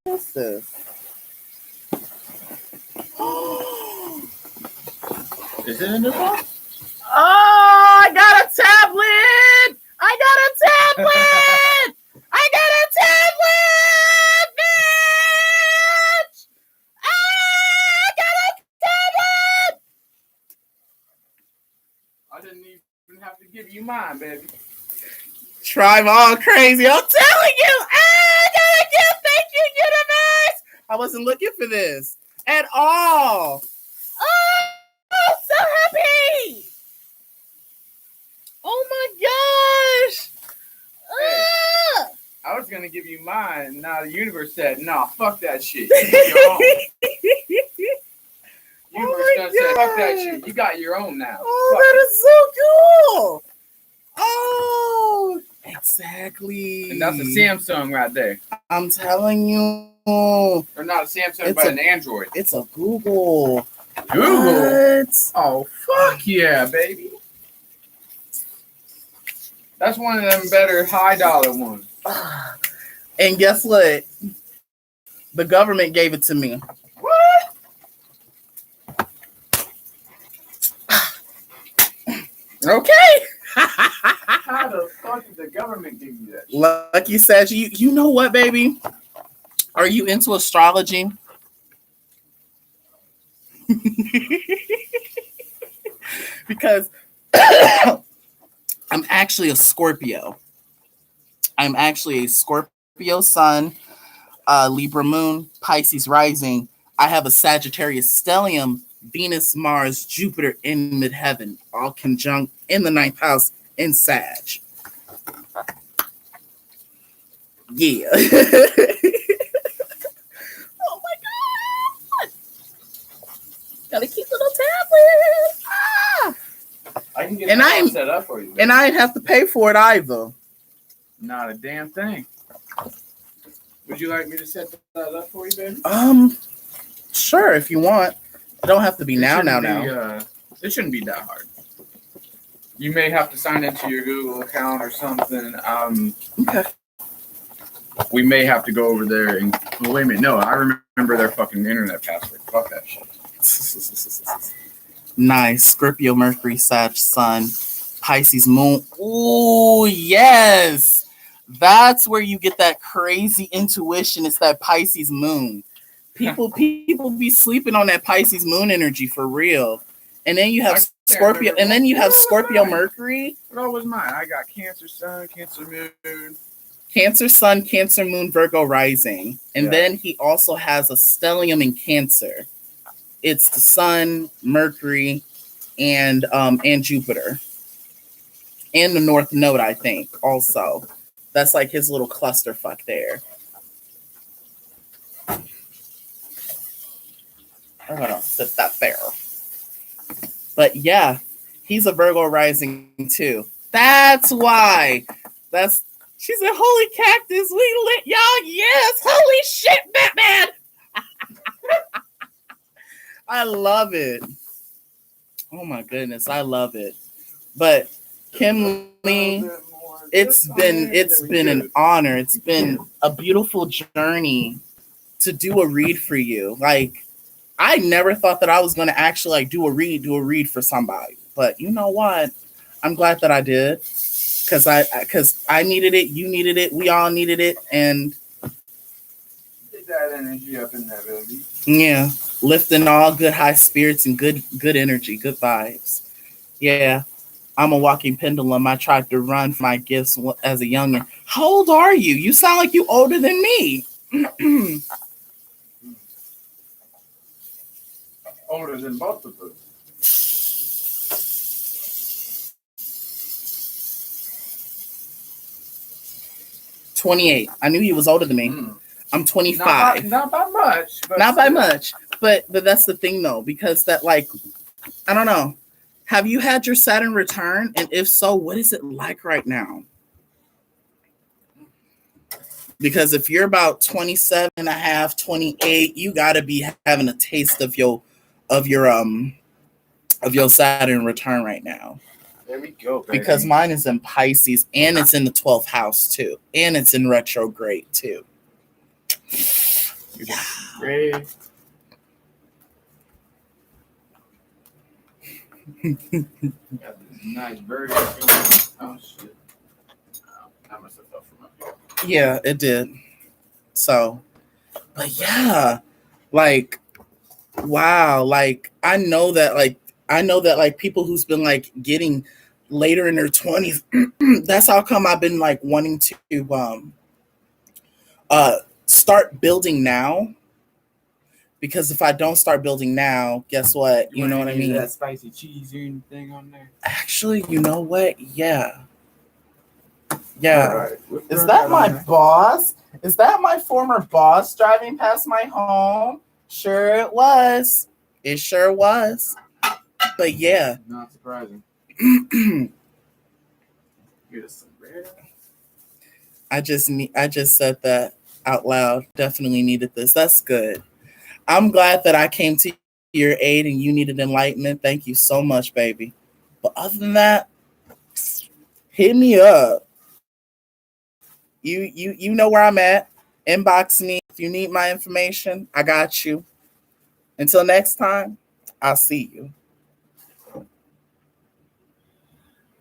What's this? Is it a new phone? Oh, I got a tablet! I got a tablet! I got a tablet, bitch! I got a tablet! I didn't even have to give you mine, baby. Tribe all crazy. I'm telling you! I got a gift! Thank you, universe! I wasn't looking for this at all. Oh, so happy! Oh my gosh! Hey, I was gonna give you mine. Now the universe said, "Nah, fuck that shit. You get your own." Universe done said, "Fuck that shit. You got your own now." Oh, fuck that is so cool! Oh, exactly. And that's a Samsung right there. I'm telling you. Or not a Samsung, but an Android. It's a Google. Google? What? Oh, fuck yeah, baby. That's one of them better high dollar ones. And guess what? The government gave it to me. What? Okay. How the fuck did the government give you that shit? Lucky says, you know what, baby? Are you into astrology? Because I'm actually a Scorpio. I'm actually a Scorpio sun, Libra moon, Pisces rising. I have a Sagittarius stellium, Venus, Mars, Jupiter in midheaven, all conjunct in the 9th house in Sag. Yeah. Oh my God. Gotta keep little tablet. I can get that set up for you. And I didn't have to pay for it either. Not a damn thing. Would you like me to set that up for you, baby? Sure, if you want. It don't have to be now. It shouldn't be that hard. You may have to sign into your Google account or something. Okay. We may have to go over there and. Well, wait a minute. No, I remember their fucking internet password. Fuck that shit. Nice. Scorpio, Mercury, Sag, Sun, Pisces, Moon. Ooh, yes. That's where you get that crazy intuition. It's that Pisces Moon. People be sleeping on that Pisces Moon energy for real. And then you have Scorpio, and then you have Scorpio, Mercury. What was mine? I got Cancer Sun, Cancer Moon. Cancer Sun, Cancer Moon, Virgo rising. And then he also has a stellium in Cancer. It's the Sun, Mercury, and Jupiter. And the North Node, I think, also. That's like his little clusterfuck there. I'm gonna sit that there. But yeah, he's a Virgo rising too. That's why. She said, "Holy cactus, we lit y'all." Yes, holy shit, Batman. I love it. Oh my goodness, I love it. But Kim Lee, it's been an honor. It's been a beautiful journey to do a read for you. Like, I never thought that I was going to actually like do a read for somebody. But you know what? I'm glad that I did, because I needed it. You needed it. We all needed it. And get that energy up in there, baby. Yeah, lifting all good high spirits and good energy, good vibes. Yeah, I'm a walking pendulum. I tried to run for my gifts as a youngin'. How old are you? You sound like you older than me. Older than both of us. 28. I knew you was older than me. I'm 25. Not by much. Not by much. But that's the thing though, because that, like, I don't know. Have you had your Saturn return? And if so, what is it like right now? Because if you're about 27 and a half, 28, you got to be having a taste of your Saturn return right now. There we go, baby. Because mine is in Pisces, and it's in the 12th house too, and it's in retrograde too. Yeah. Great. Got this nice bird. Oh shit! I must have fell from up here. Yeah, it did. So, but yeah, like, wow, like I know that like people who's been like getting later in their 20s. That's how come I've been like wanting to start building now. Because if I don't start building now, guess what? You know what I mean? That spicy cheese or anything on there? Actually, you know what? Yeah. Yeah. Right. Is that my boss? Is that my former boss driving past my home? Sure it was. It sure was. But yeah. Not surprising. Get a sombrero. I just said that out loud. Definitely needed this. That's good. I'm glad that I came to your aid and you needed enlightenment. Thank you so much, baby. But other than that, hit me up. You know where I'm at. Inbox me if you need my information. I got you. Until next time, I'll see you.